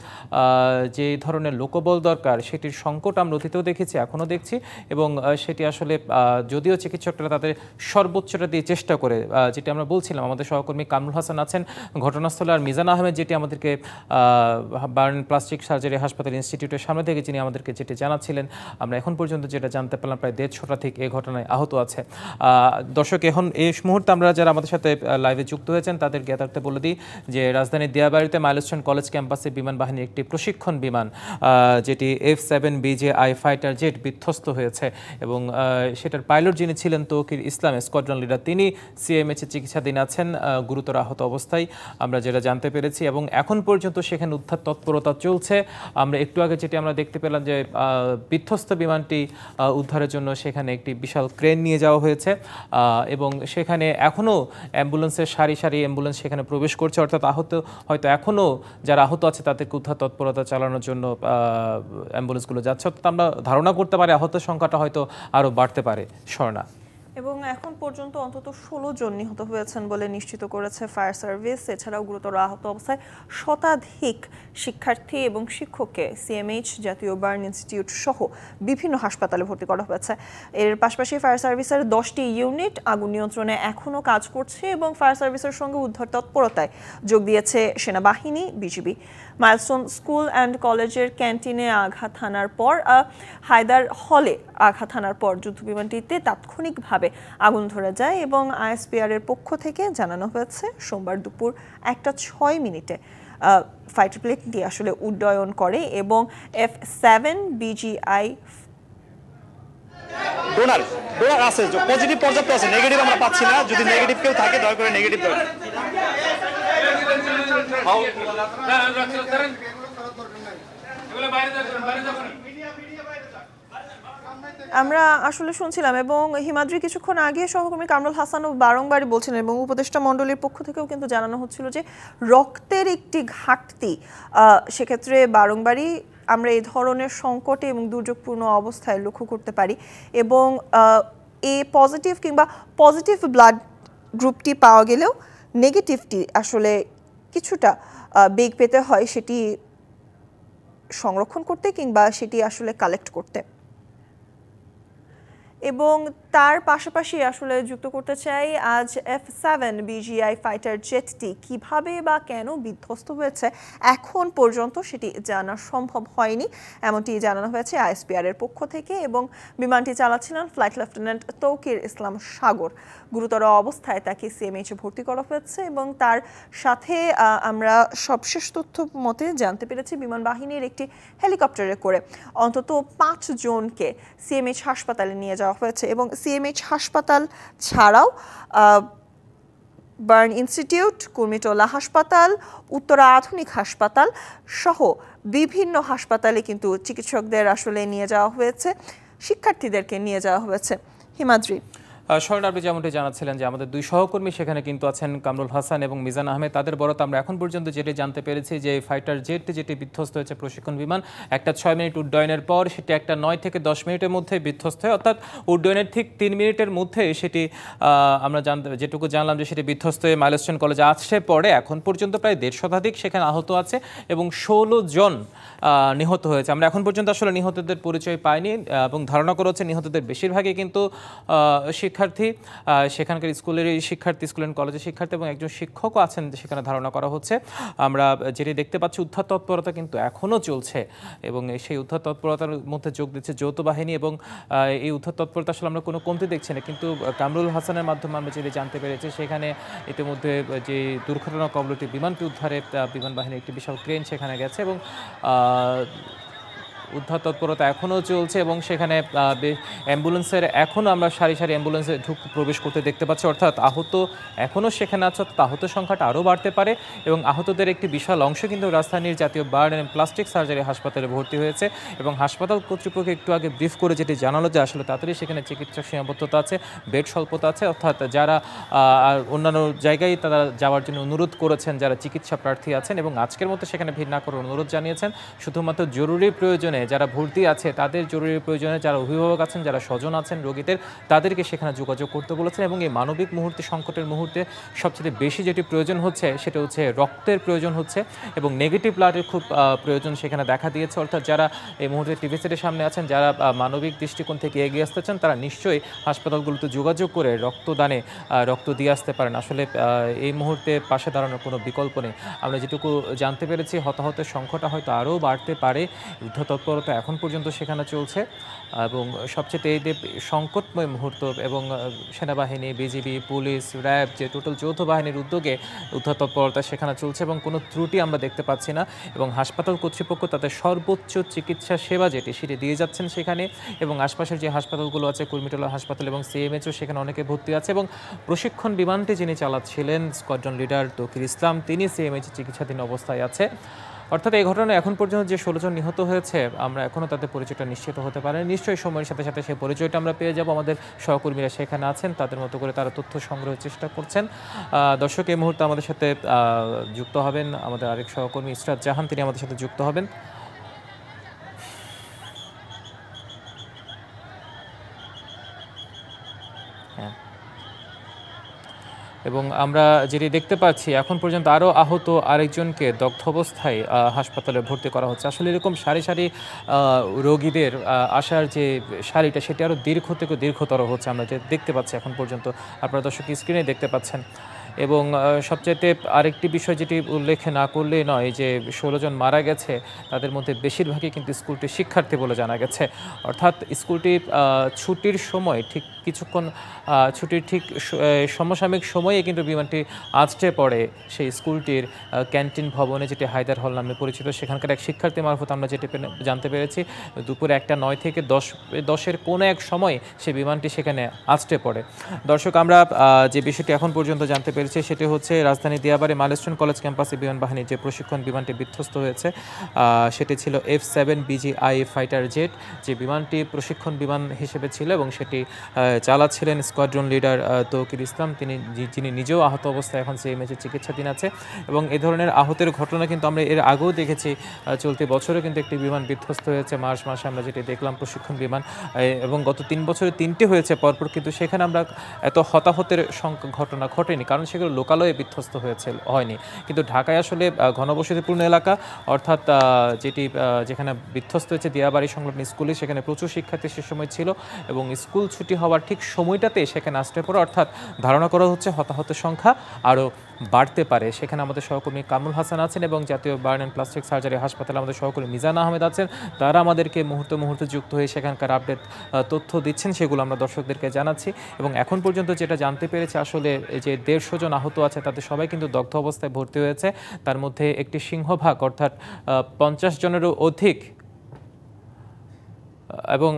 G: যে ধরনের লোকবল দরকার সেটির সংকট আমরা অতীতেও দেখেছি, এখনও দেখছি, এবং সেটি আসলে যদিও চিকিৎসকরা তাদের সর্বোচ্চটা দিয়ে চেষ্টা করে, যেটি আমরা বলছিলাম আমাদের সহকর্মী কামরুল হাসান আছেন ঘটনাস্থলে, আর মিজান আহমেদ যেটি আমাদেরকে বার্ন প্লাস্টিক সার্জারি হাসপাতাল ইনস্টিটিউটের সামনে থেকে যিনি আমাদেরকে যেটি জানাচ্ছিলেন, আমরা এখন পর্যন্ত যেটা জানতে পারলাম প্রায় 1.5 শতাধিক এই ঘটনায় আহত আছে। দর্শক, এখন এই মুহূর্তে আমরা যারা আমাদের সাথে লাইভে যুক্ত হয়েছেন তাদের জ্ঞাতার্থে বলে দিই যে রাজধানীর দিয়াবাড়িতে মাইলস্টোন কলেজ ক্যাম্পাসে বিমান বাহিনীর একটি প্রশিক্ষণ বিমান যেটি F-7BJI ফাইটার জেট বিধ্বস্ত হয়েছে, এবং সেটার পাইলট যিনি ছিলেন তৌকির ইসলাম স্কোয়াড্রন লিডার, তিনি সিএমএইচে চিকিৎসাধীন আছেন গুরুতর আহত অবস্থায় আমরা যেটা জানতে পেরেছি, এবং এখন পর্যন্ত সেখানে উদ্ধার তৎপরতা চলছে। আমরা একটু আগে যেটি আমরা দেখতে পেলাম যে বিধ্বস্ত বিমানটি উদ্ধারের জন্য সেখানে একটি বিশাল ক্রেন নিয়ে যাওয়া হয়েছে, এবং সেখানে এখনও অ্যাম্বুলেন্সের সারি সারি অ্যাম্বুলেন্স সেখানে প্রবেশ করছে, অর্থাৎ হয়তো এখনও যারা আহত আছে তাদেরকে উদ্ধার তৎপরতা চালানোর জন্য অ্যাম্বুলেন্সগুলো যাচ্ছে, অর্থাৎ আমরা ধারণা করতে পারি আহতের সংখ্যাটা হয়তো আরও বাড়তে পারে। স্বর্ণা,
A: এবং এখন পর্যন্ত অন্তত 16 জন নিহত হয়েছেন বলে নিশ্চিত করেছে ফায়ার সার্ভিস। এছাড়াও গুরুতর আহত অবস্থায় শতাধিক শিক্ষার্থী এবং শিক্ষককে সিএমএইচ, জাতীয় বার্ন ইনস্টিটিউট সহ বিভিন্ন হাসপাতালে ভর্তি করা হয়েছে। এর পাশাপাশি ফায়ার সার্ভিসের 10টি ইউনিট আগুন নিয়ন্ত্রণে এখনও কাজ করছে, এবং ফায়ার সার্ভিসের সঙ্গে উদ্ধার তৎপরতায় যোগ দিয়েছে সেনাবাহিনী, বিজিবি। মাইলস্টোন স্কুল অ্যান্ড কলেজের ক্যান্টিনে আঘাত হানার পর হায়দার হলে আঘাত হানার পর যুদ্ধবিমানটিতে তাৎক্ষণিকভাবে আগুন ধরে যায়, এবং আইএসপিআর এর পক্ষ থেকে জানানো হয়েছে সোমবার দুপুর 1:06 ফাইটার প্লেনটি আসলে উড্ডয়ন করে, এবং F-7BJI
I: ডোনার আছে, পজিটিভ পর্যাপ্ত আছে, নেগেটিভ আমরা পাচ্ছি না। যদি নেগেটিভ কেউ থাকে দয়া করে নেগেটিভ দেন।
A: আমরা আসলে শুনছিলাম, এবং হিমাদ্রি কিছুক্ষণ আগে সহকর্মী কামরুল হাসানও বারংবারই বলছিলেন, এবং উপদেষ্টা মণ্ডলীর পক্ষ থেকেও কিন্তু জানানো হচ্ছিল যে রক্তের একটি ঘাটতি, সেক্ষেত্রে বারংবারই আমরা এই ধরনের সংকটে এবং দুর্যোগপূর্ণ অবস্থায় লক্ষ্য করতে পারি, এবং এ পজিটিভ কিংবা পজিটিভ ব্লাড গ্রুপটি পাওয়া গেলেও নেগেটিভটি আসলে কিছুটা বেগ পেতে হয় সেটি সংরক্ষণ করতে কিংবা সেটি আসলে কালেক্ট করতে। এবং তার পাশাপাশি আসলে যুক্ত করতে চাই, আজ F7 BGI ফাইটার জেটটি কিভাবে বা কেন বিধ্বস্ত হয়েছে এখন পর্যন্ত সেটি জানা সম্ভব হয়নি, এমনটি জানানো হয়েছে ISPR এর পক্ষ থেকে। এবং বিমানটি চালাচ্ছিলেন ফ্লাইট লেফটেন্যান্ট তৌকির ইসলাম সাগর। গুরুতর অবস্থায় তাকে CMH ভর্তি করা হয়েছে এবং তার সাথে আমরা সবশেষ তথ্য মতে জানতে পেরেছি বিমান বাহিনীর একটি হেলিকপ্টারে করে অন্তত 5 জনকে CMH হাসপাতালে নিয়ে যাওয়া হয়েছে। এবং CMH হাসপাতাল ছাড়াও বার্ন ইনস্টিটিউট, কুর্মিটোলা হাসপাতাল, উত্তরা আধুনিক হাসপাতাল সহ বিভিন্ন হাসপাতালে কিন্তু চিকিৎসকদের আসলে নিয়ে যাওয়া হয়েছে, শিক্ষার্থীদেরকে নিয়ে যাওয়া হয়েছে। হিমাদ্রি,
G: স্বর্ণ, আপনি যেমনটি জানাচ্ছিলেন যে আমাদের 2 সহকর্মী সেখানে কিন্তু আছেন, কামরুল হাসান এবং মিজান আহমেদ। তাদের বরাত আমরা এখন পর্যন্ত যেটি জানতে পেরেছি যে ফাইটার জেট যেটি বিধ্বস্ত হয়েছে প্রশিক্ষণ বিমান, একটা 6 মিনিট উড্ডয়নের পর সেটি একটা 9 থেকে 10 মিনিটের মধ্যে বিধ্বস্ত হয়, অর্থাৎ উড্ডয়নের ঠিক 3 মিনিটের মধ্যে সেটি আমরা যেটুকু জানলাম যে সেটি বিধ্বস্ত হয়ে মাইলস্টোন কলেজে আসছে পরে। এখন পর্যন্ত প্রায় 150 শতাধিক সেখানে আহত আছে এবং 16 জন নিহত হয়েছে। আমরা এখন পর্যন্ত আসলে নিহতদের পরিচয় পাইনি এবং ধারণা করা হচ্ছে নিহতদের বেশিরভাগই কিন্তু শিক্ষার্থী, সেখানকার স্কুলের শিক্ষার্থী, স্কুল অ্যান্ড কলেজের শিক্ষার্থী এবং একজন শিক্ষকও আছেন সেখানে ধারণা করা হচ্ছে। আমরা যেটি দেখতে পাচ্ছি উদ্ধার তৎপরতা কিন্তু এখনও চলছে এবং সেই উদ্ধার তৎপরতার মধ্যে যোগ দিচ্ছে যৌথ বাহিনী এবং এই উদ্ধার তৎপরতা আসলে আমরা কোনো কমতি দেখছি না। কিন্তু কামরুল হাসানের মাধ্যমে আমরা যেটি জানতে পেরেছি সেখানে ইতিমধ্যে যে দুর্ঘটনা কবলিত বিমানটি উদ্ধারে বিমান বাহিনীর একটি বিশাল ক্রেন সেখানে গেছে এবং উদ্ধার তৎপরতা এখনও চলছে এবং সেখানে অ্যাম্বুলেন্সের এখনও আমরা সারি সারি অ্যাম্বুলেন্সে প্রবেশ করতে দেখতে পাচ্ছি, অর্থাৎ আহত এখনও সেখানে আছে, অর্থাৎ আহত সংখ্যাটা আরও বাড়তে পারে এবং আহতদের একটি বিশাল অংশ কিন্তু রাজধানীর জাতীয় বার্ন অ্যান্ড প্লাস্টিক সার্জারি হাসপাতালে ভর্তি হয়েছে এবং হাসপাতাল কর্তৃপক্ষ একটু আগে ব্রিফ করে যেটি জানালো যে আসলে তাড়াতাড়ি সেখানে চিকিৎসা সীমাবদ্ধতা আছে, বেড স্বল্পতা আছে, অর্থাৎ যারা অন্যান্য জায়গায় তারা যাওয়ার জন্য অনুরোধ করেছেন যারা চিকিৎসা প্রার্থী আছেন এবং আজকের মতো সেখানে ভিড় না করার অনুরোধ জানিয়েছেন। শুধুমাত্র জরুরি প্রয়োজনে যারা ভর্তি আছে তাদের, জরুরি প্রয়োজনে যারা অভিভাবক আছেন, যারা স্বজন আছেন রোগীদের, তাদেরকে সেখানে যোগাযোগ করতে বলেছেন। এবং এই মানবিক মুহূর্তে, সংকটের মুহূর্তে সবচেয়ে বেশি যেটি প্রয়োজন হচ্ছে সেটা হচ্ছে রক্তের প্রয়োজন হচ্ছে এবং নেগেটিভ ব্লাডের খুব প্রয়োজন সেখানে দেখা দিয়েছে। অর্থাৎ যারা এই মুহূর্তে টিভি সেটের সামনে আছেন, যারা মানবিক দৃষ্টিকোণ থেকে এগিয়ে আসতে চান, তারা নিশ্চয়ই হাসপাতালগুলোতে যোগাযোগ করে রক্তদানে রক্ত দিয়ে আসতে পারেন। আসলে এই মুহূর্তে পাশে দাঁড়ানোর কোনো বিকল্প নেই। আমরা যেটুকু জানতে পেরেছি হতাহতের সংখ্যাটা হয়তো আরও বাড়তে পারে। যুদ্ধ তৎপরতা এখন পর্যন্ত সেখানে চলছে এবং সবচেয়ে এই সংকটময় মুহূর্ত এবং সেনাবাহিনী, বিজিবি, পুলিশ, র্যাব যে টোটাল যৌথ বাহিনীর উদ্যোগে উদ্ধার তৎপরতা সেখানে চলছে এবং কোনো ত্রুটি আমরা দেখতে পাচ্ছি না এবং হাসপাতাল কর্তৃপক্ষ তাদের সর্বোচ্চ চিকিৎসা সেবা যেটি সেটি দিয়ে যাচ্ছেন সেখানে এবং আশপাশের যে হাসপাতালগুলো আছে, কুর্মিটোলা হাসপাতাল এবং CMHও সেখানে অনেকে ভর্তি আছে এবং প্রশিক্ষণ বিমানটি যিনি চালাচ্ছিলেন স্কোয়াড্রন লিডার তৌকির ইসলাম, তিনি CMH চিকিৎসাধীন অবস্থায় আছে। অর্থাৎ এই ঘটনায় এখন পর্যন্ত যে 16 জন নিহত হয়েছে আমরা এখনও তাদের পরিচয়টা নিশ্চিত হতে পারি। নিশ্চয়ই সময়ের সাথে সাথে সেই পরিচয়টা আমরা পেয়ে যাব। আমাদের সহকর্মীরা সেখানে আছেন, তাদের মতো করে তারা তথ্য সংগ্রহের চেষ্টা করছেন। দর্শক, এই মুহূর্তে আমাদের সাথে যুক্ত হবেন আমাদের আরেক সহকর্মী ইসরাত জাহান, তিনি আমাদের সাথে যুক্ত হবেন। হ্যাঁ, এবং আমরা যেটি দেখতে পাচ্ছি এখন পর্যন্ত আরও আহত আরেকজনকে দগ্ধ অবস্থায় হাসপাতালে ভর্তি করা হচ্ছে। আসলে এরকম সারি সারি রোগীদের আসার যে সারিটা সেটি আরও দীর্ঘ থেকে দীর্ঘতর হচ্ছে, আমরা যে দেখতে পাচ্ছি এখন পর্যন্ত, আপনারা দর্শক স্ক্রিনে দেখতে পাচ্ছেন। এবং সবচাইতে আরেকটি বিষয় যেটি উল্লেখ না করলেই নয় যে 16 জন মারা গেছে, তাদের মধ্যে বেশিরভাগই কিন্তু স্কুলটির শিক্ষার্থী বলে জানা গেছে। অর্থাৎ স্কুলটি ছুটির সময় ঠিক কিছুক্ষণ ছুটির ঠিক সমসাময়িক সময়ে কিন্তু বিমানটি আছড়ে পড়ে সেই স্কুলটির ক্যান্টিন ভবনে, যেটি হায়দার হল নামে পরিচিত। সেখানকার এক শিক্ষার্থী মারফত আমরা যেটি জানতে পেরেছি দুপুরে 9 থেকে 10-এর কোনো এক সময় সেই বিমানটি সেখানে আছড়ে পড়ে। দর্শক, আমরা যে বিষয়টি এখন পর্যন্ত জানতে পেরেছি পেরেছি সেটি হচ্ছে রাজধানী দিয়াবাড়ি মাইলস্টোন কলেজ ক্যাম্পাসে বিমান বাহিনীর যে প্রশিক্ষণ বিমানটি বিধ্বস্ত হয়েছে সেটি ছিল F7 BGI ফাইটার জেট, যে বিমানটি প্রশিক্ষণ বিমান হিসেবে ছিল এবং সেটি চালাচ্ছিলেন স্কোয়াড্রন লিডার তৌকির ইসলাম, যিনি নিজেও আহত অবস্থায় এখন CMH চিকিৎসাধীন আছে। এবং এ ধরনের আহতের ঘটনা কিন্তু আমরা এর আগেও দেখেছি, চলতি বছরে কিন্তু একটি বিমান বিধ্বস্ত হয়েছে মার্চ মাসে, আমরা যেটি দেখলাম প্রশিক্ষণ বিমান, এবং গত 3 বছরে 3টি হয়েছে পরপর, কিন্তু সেখানে আমরা এত হতাহতের ঘটনা ঘটেনি, কারণ সেগুলো লোকালয়ে বিধ্বস্ত হয়নি। কিন্তু ঢাকায় আসলে ঘনবসতিপূর্ণ এলাকা, অর্থাৎ যেখানে বিধ্বস্ত হয়েছে দিয়াবাড়ি সংলগ্ন স্কুলে, সেখানে প্রচুর শিক্ষার্থী সে সময় ছিল এবং স্কুল ছুটি হওয়ার ঠিক সময়টাতে সেখানে আশ্রয় পড়ে, অর্থাৎ ধারণা করা হচ্ছে হতাহতের সংখ্যা আরও বাড়তে পারে। সেখানে আমাদের সহকর্মী কামরুল হাসান আছেন এবং জাতীয় বার্ন অ্যান্ড প্লাস্টিক সার্জারি হাসপাতালে আমাদের সহকর্মী মিজান আহমেদ আছেন, তারা আমাদেরকে মুহূর্তে যুক্ত হয়ে সেখানকার আপডেট তথ্য দিচ্ছেন, সেগুলো আমরা দর্শকদেরকে জানাচ্ছি। এবং এখন পর্যন্ত যেটা জানতে পেরেছে, আসলে যে 150 জন আহত আছে তাদের সবাই কিন্তু দগ্ধ অবস্থায় ভর্তি হয়েছে, তার মধ্যে একটি সিংহভাগ অর্থাৎ 50 জনেরও অধিক। এবং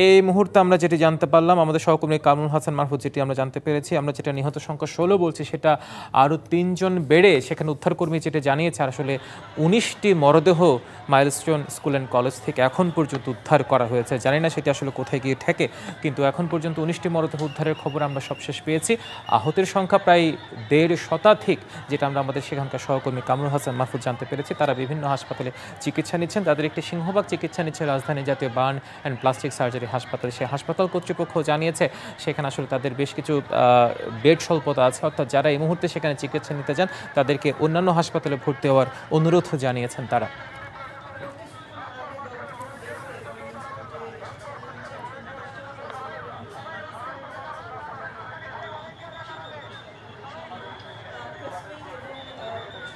G: এই মুহূর্তে আমরা যেটি জানতে পারলাম আমাদের সহকর্মী কামরুল হাসান মারফত যেটি আমরা জানতে পেরেছি, আমরা যেটা নিহত সংখ্যা 16 বলছি, সেটা আরও 3 জন বেড়ে সেখানে উদ্ধারকর্মী যেটা জানিয়েছে, আসলে 19টি মরদেহ মাইলস্টোন স্কুল অ্যান্ড কলেজ থেকে এখন পর্যন্ত উদ্ধার করা হয়েছে। জানি না সেটি আসলে কোথায় গিয়ে ঠেকে, কিন্তু এখন পর্যন্ত 19টি মরদেহ উদ্ধারের খবর আমরা সবশেষ পেয়েছি। আহতের সংখ্যা প্রায় 1.5 শতাধিক, যেটা আমরা আমাদের সেখানকার সহকর্মী কামরুল হাসান মারফত জানতে পেরেছি। তারা বিভিন্ন হাসপাতালে চিকিৎসা নিচ্ছেন, তাদের একটি সিংহভাগ চিকিৎসা নিচ্ছে রাজধানী জাতীয় বার্ন অ্যান্ড প্লাস্টিক সার্জারি হাসপাতাল। সেই হাসপাতাল কর্তৃপক্ষ জানিয়েছে সেখানে আসলে তাদের বেশ কিছু বেড স্বল্পতা আছে, অর্থাৎ যারা এই মুহূর্তে সেখানে চিকিৎসা নিতে যান তাদেরকে অন্যান্য হাসপাতালে ভর্তি হওয়ার অনুরোধ জানিয়েছেন তারা।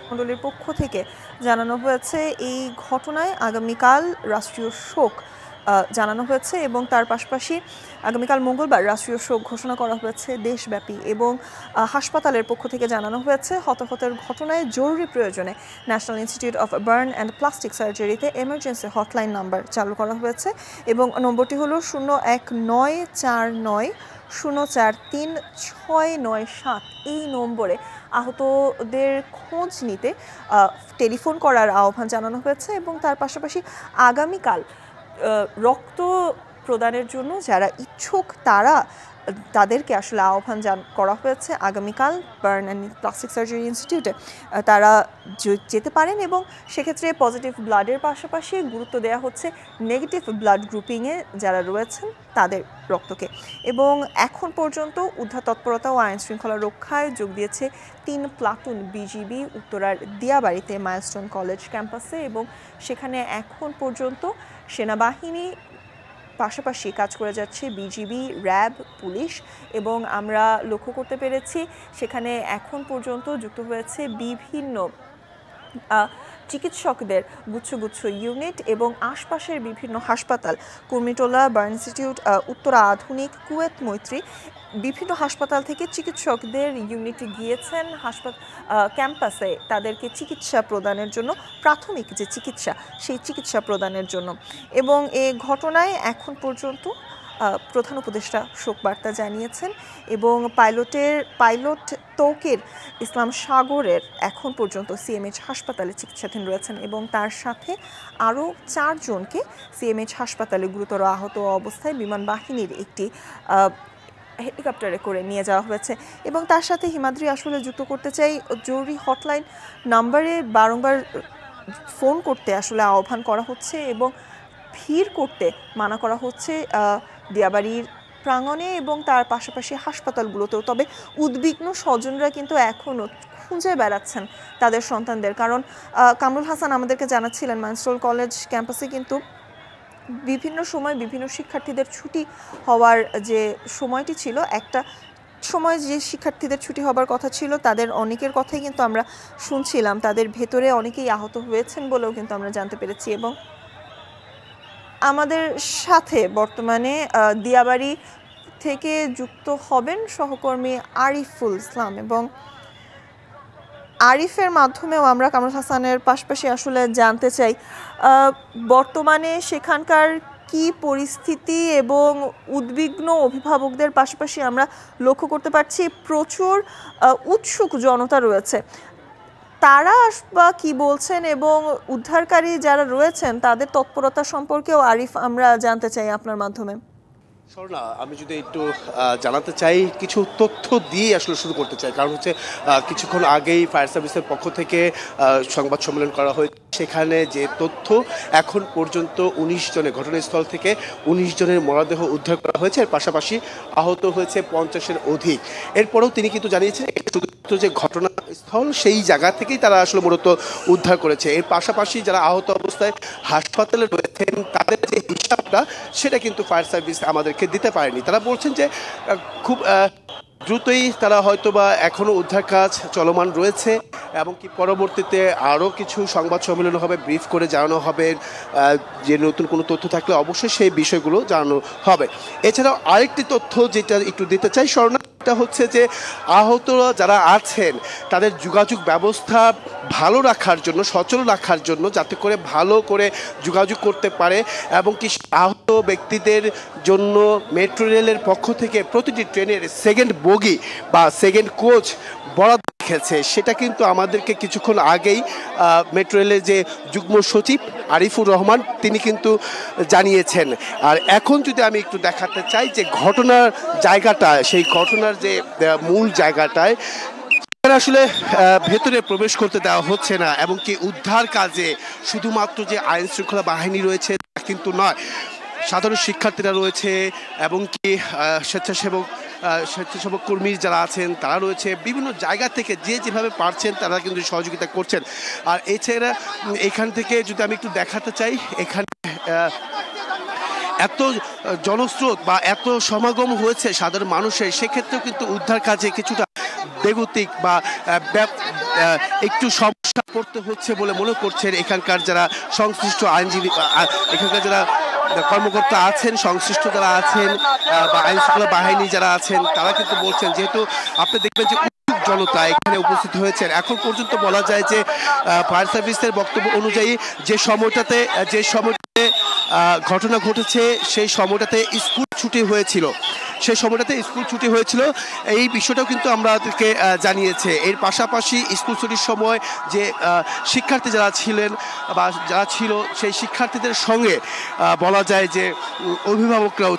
A: মণ্ডলীর পক্ষ থেকে জানানো হয়েছে এই ঘটনায় আগামীকাল রাষ্ট্রীয় শোক জানানো হয়েছে এবং তার পাশাপাশি আগামীকাল মঙ্গলবার রাষ্ট্রীয় শোক ঘোষণা করা হয়েছে দেশব্যাপী। এবং হাসপাতালের পক্ষ থেকে জানানো হয়েছে হতাহতের ঘটনায় জরুরি প্রয়োজনে national institute of burn and plastic সার্জারিতে এমার্জেন্সি হটলাইন নাম্বার চালু করা হয়েছে এবং নম্বরটি হলো 019490436997। এই নম্বরে আহতদের খোঁজ নিতে টেলিফোন করার আহ্বান জানানো হয়েছে এবং তার পাশাপাশি আগামীকাল রক্ত প্রদানের জন্য যারা ইচ্ছুক তাদেরকে আসলে আহ্বান করা হয়েছে আগামীকাল বার্ন অ্যান্ড প্লাস্টিক সার্জারি ইনস্টিটিউটে তারা যেতে পারেন এবং সেক্ষেত্রে পজিটিভ ব্লাডের পাশাপাশি গুরুত্ব দেওয়া হচ্ছে নেগেটিভ ব্লাড গ্রুপিংয়ে যারা রয়েছেন তাদের রক্তকে। এবং এখন পর্যন্ত উদ্ধার তৎপরতা ও আইন শৃঙ্খলা রক্ষায় যোগ দিয়েছে 3 প্লাটুন বিজিবি উত্তরার দিয়াবাড়িতে মাইলস্টোন কলেজ ক্যাম্পাসে এবং সেখানে এখন পর্যন্ত সেনাবাহিনী পাশাপাশি কাজ করে যাচ্ছে বিজিবি, র্যাব, পুলিশ এবং আমরা লক্ষ্য করতে পেরেছি সেখানে এখন পর্যন্ত যুক্ত হয়েছে বিভিন্ন চিকিৎসকদের গুচ্ছ ইউনিট এবং আশপাশের বিভিন্ন হাসপাতাল, কুর্মিটোলা, বার্ন ইনস্টিটিউট, উত্তরা আধুনিক, কুয়েত মৈত্রী, বিভিন্ন হাসপাতাল থেকে চিকিৎসকদের ইউনিটে গিয়েছেন ক্যাম্পাসে তাদেরকে চিকিৎসা প্রদানের জন্য, প্রাথমিক যে চিকিৎসা সেই চিকিৎসা প্রদানের জন্য। এবং এই ঘটনায় এখন পর্যন্ত প্রধান উপদেষ্টা শোকবার্তা জানিয়েছেন এবং পাইলট তৌকির ইসলাম সাগরের এখন পর্যন্ত CMH হাসপাতালে চিকিৎসাধীন রয়েছেন এবং তার সাথে আরও 4 জনকে CMH হাসপাতালে গুরুতর আহত অবস্থায় বিমান বাহিনীর একটি হেলিকপ্টারে করে নিয়ে যাওয়া হয়েছে। এবং তার সাথে হিমাদ্রি আসলে যুক্ত করতে চাই, জরুরি হটলাইন নাম্বারে বারংবার ফোন করতে আসলে আহ্বান করা হচ্ছে এবং ভিড় করতে মানা করা হচ্ছে দিয়াবাড়ির প্রাঙ্গণে এবং তার পাশাপাশি হাসপাতালগুলোতেও। তবে উদ্বিগ্ন স্বজনরা কিন্তু এখনও খুঁজে বেড়াচ্ছেন তাদের সন্তানদের, কারণ কামরুল হাসান আমাদেরকে জানাচ্ছিলেন মাইলস্টোন কলেজ ক্যাম্পাসে কিন্তু বিভিন্ন সময় বিভিন্ন শিক্ষার্থীদের ছুটি হওয়ার যে সময়টি ছিল, একটা সময় যে শিক্ষার্থীদের ছুটি হবার কথা ছিল তাদের অনেকের কথাই কিন্তু আমরা শুনছিলাম, তাদের ভেতরে অনেকেই আহত হয়েছেন বলেও কিন্তু আমরা জানতে পেরেছি। এবং আমাদের সাথে বর্তমানে দিয়াবাড়ি থেকে যুক্ত হবেন সহকর্মী আরিফুল ইসলাম এবং আরিফের মাধ্যমেও আমরা কামরুল হাসানের পাশাপাশি আসলে জানতে চাই বর্তমানে সেখানকার একই পরিস্থিতি এবং উদ্বিগ্ন অভিভাবকদের পাশাপাশি আমরা লক্ষ্য করতে পারছি প্রচুর উৎসুক জনতা রয়েছে। তারা বা কি বলছেন এবং উদ্ধারকারী যারা রয়েছেন তাদের তৎপরতা সম্পর্কেও আরিফ আমরা জানতে চাই আপনার মাধ্যমে।
J: স্বর্ণা, আমি যদি একটু জানাতে চাই, কিছু তথ্য দিয়ে আসলে শুরু করতে চাই। কারণ হচ্ছে কিছুক্ষণ আগেই ফায়ার সার্ভিসের পক্ষ থেকে সংবাদ সম্মেলন করা হয়েছে। সেখানে যে তথ্য, এখন পর্যন্ত 19 জনের ঘটনাস্থল থেকে 19 জনের মরদেহ উদ্ধার করা হয়েছে, এর পাশাপাশি আহত হয়েছে 50-এর অধিক। এরপরেও তিনি কিন্তু জানিয়েছেন শুধুমাত্র যে ঘটনাস্থল সেই জায়গা থেকেই তারা আসলে মূলত উদ্ধার করেছে। এর পাশাপাশি যারা আহত অবস্থায় হাসপাতালে রয়েছেন তাদের যে হিসাবটা সেটা কিন্তু ফায়ার সার্ভিস আমাদেরকে দিতে পারেনি। তারা বলছেন যে খুব দ্রুতই তারা হয়তোবা এখনও উদ্ধার কাজ চলমান রয়েছে এবং কি পরবর্তীতে আরও কিছু সংবাদ সম্মেলন হবে, ব্রিফ করে জানানো হবে, যে নতুন কোনো তথ্য থাকলে অবশ্যই সেই বিষয়গুলো জানানো হবে। এছাড়াও আরেকটি তথ্য যেটা একটু দিতে চাই স্বর্ণা, এটা হচ্ছে যে আহতরা যারা আছেন তাদের যোগাযোগ ব্যবস্থা ভালো রাখার জন্য, সচল রাখার জন্য, যাতে করে ভালো করে যোগাযোগ করতে পারে এবং কি আহত ব্যক্তিদের জন্য মেট্রো রেলের পক্ষ থেকে প্রতিটি ট্রেনের সেকেন্ড বগি বা সেকেন্ড কোচ বরাদ্দ রেখেছে। সেটা কিন্তু আমাদেরকে কিছুক্ষণ আগেই মেট্রো রেলের যে যুগ্ম সচিব আরিফুর রহমান তিনি কিন্তু জানিয়েছেন। আর এখন যদি আমি একটু দেখাতে চাই যে ঘটনার জায়গাটা, সেই ঘটনার যে মূল জায়গাটায় আসলে ভেতরে প্রবেশ করতে দেওয়া হচ্ছে না এবং কি উদ্ধার কাজে শুধুমাত্র যে আইন শৃঙ্খলা বাহিনী রয়েছে তা কিন্তু নয়, সাধারণ শিক্ষার্থীরা রয়েছে এবং কি স্বেচ্ছাসেবক কর্মী যারা আছেন তারা রয়েছে। বিভিন্ন জায়গা থেকে যে যেভাবে পারছেন তারা কিন্তু সহযোগিতা করছেন। আর এছাড়া এখান থেকে যদি আমি একটু দেখাতে চাই, এখানে এত জনস্রোত বা এত সমাগম হয়েছে সাধারণ মানুষের, সেক্ষেত্রেও কিন্তু উদ্ধার কাজে কিছুটা বেগতিক বা একটু সমস্যা পড়তে হচ্ছে বলে মনে করছেন এখানকার যারা সংশ্লিষ্ট আইনজীবী, এখানকার যারা কর্মকর্তা আছেন, সংশ্লিষ্ট যারা আছেন বা আইন শৃঙ্খলা বাহিনী যারা আছেন তারা কিন্তু বলছেন। যেহেতু আপনি দেখবেন যে জনতা এখানে উপস্থিত হয়েছেন, এখন পর্যন্ত বলা যায় যে ফায়ার সার্ভিসের বক্তব্য অনুযায়ী যে সময়টাতে ঘটনা ঘটেছে সেই সময়টাতে স্কুল ছুটি হয়েছিল, এই বিষয়টাও কিন্তু আমাদেরকে জানিয়েছে। এর পাশাপাশি স্কুল ছুটির সময় যে শিক্ষার্থী যারা ছিলেন বা যারা ছিল সেই শিক্ষার্থীদের সঙ্গে বলা যায় যে অভিভাবকরাও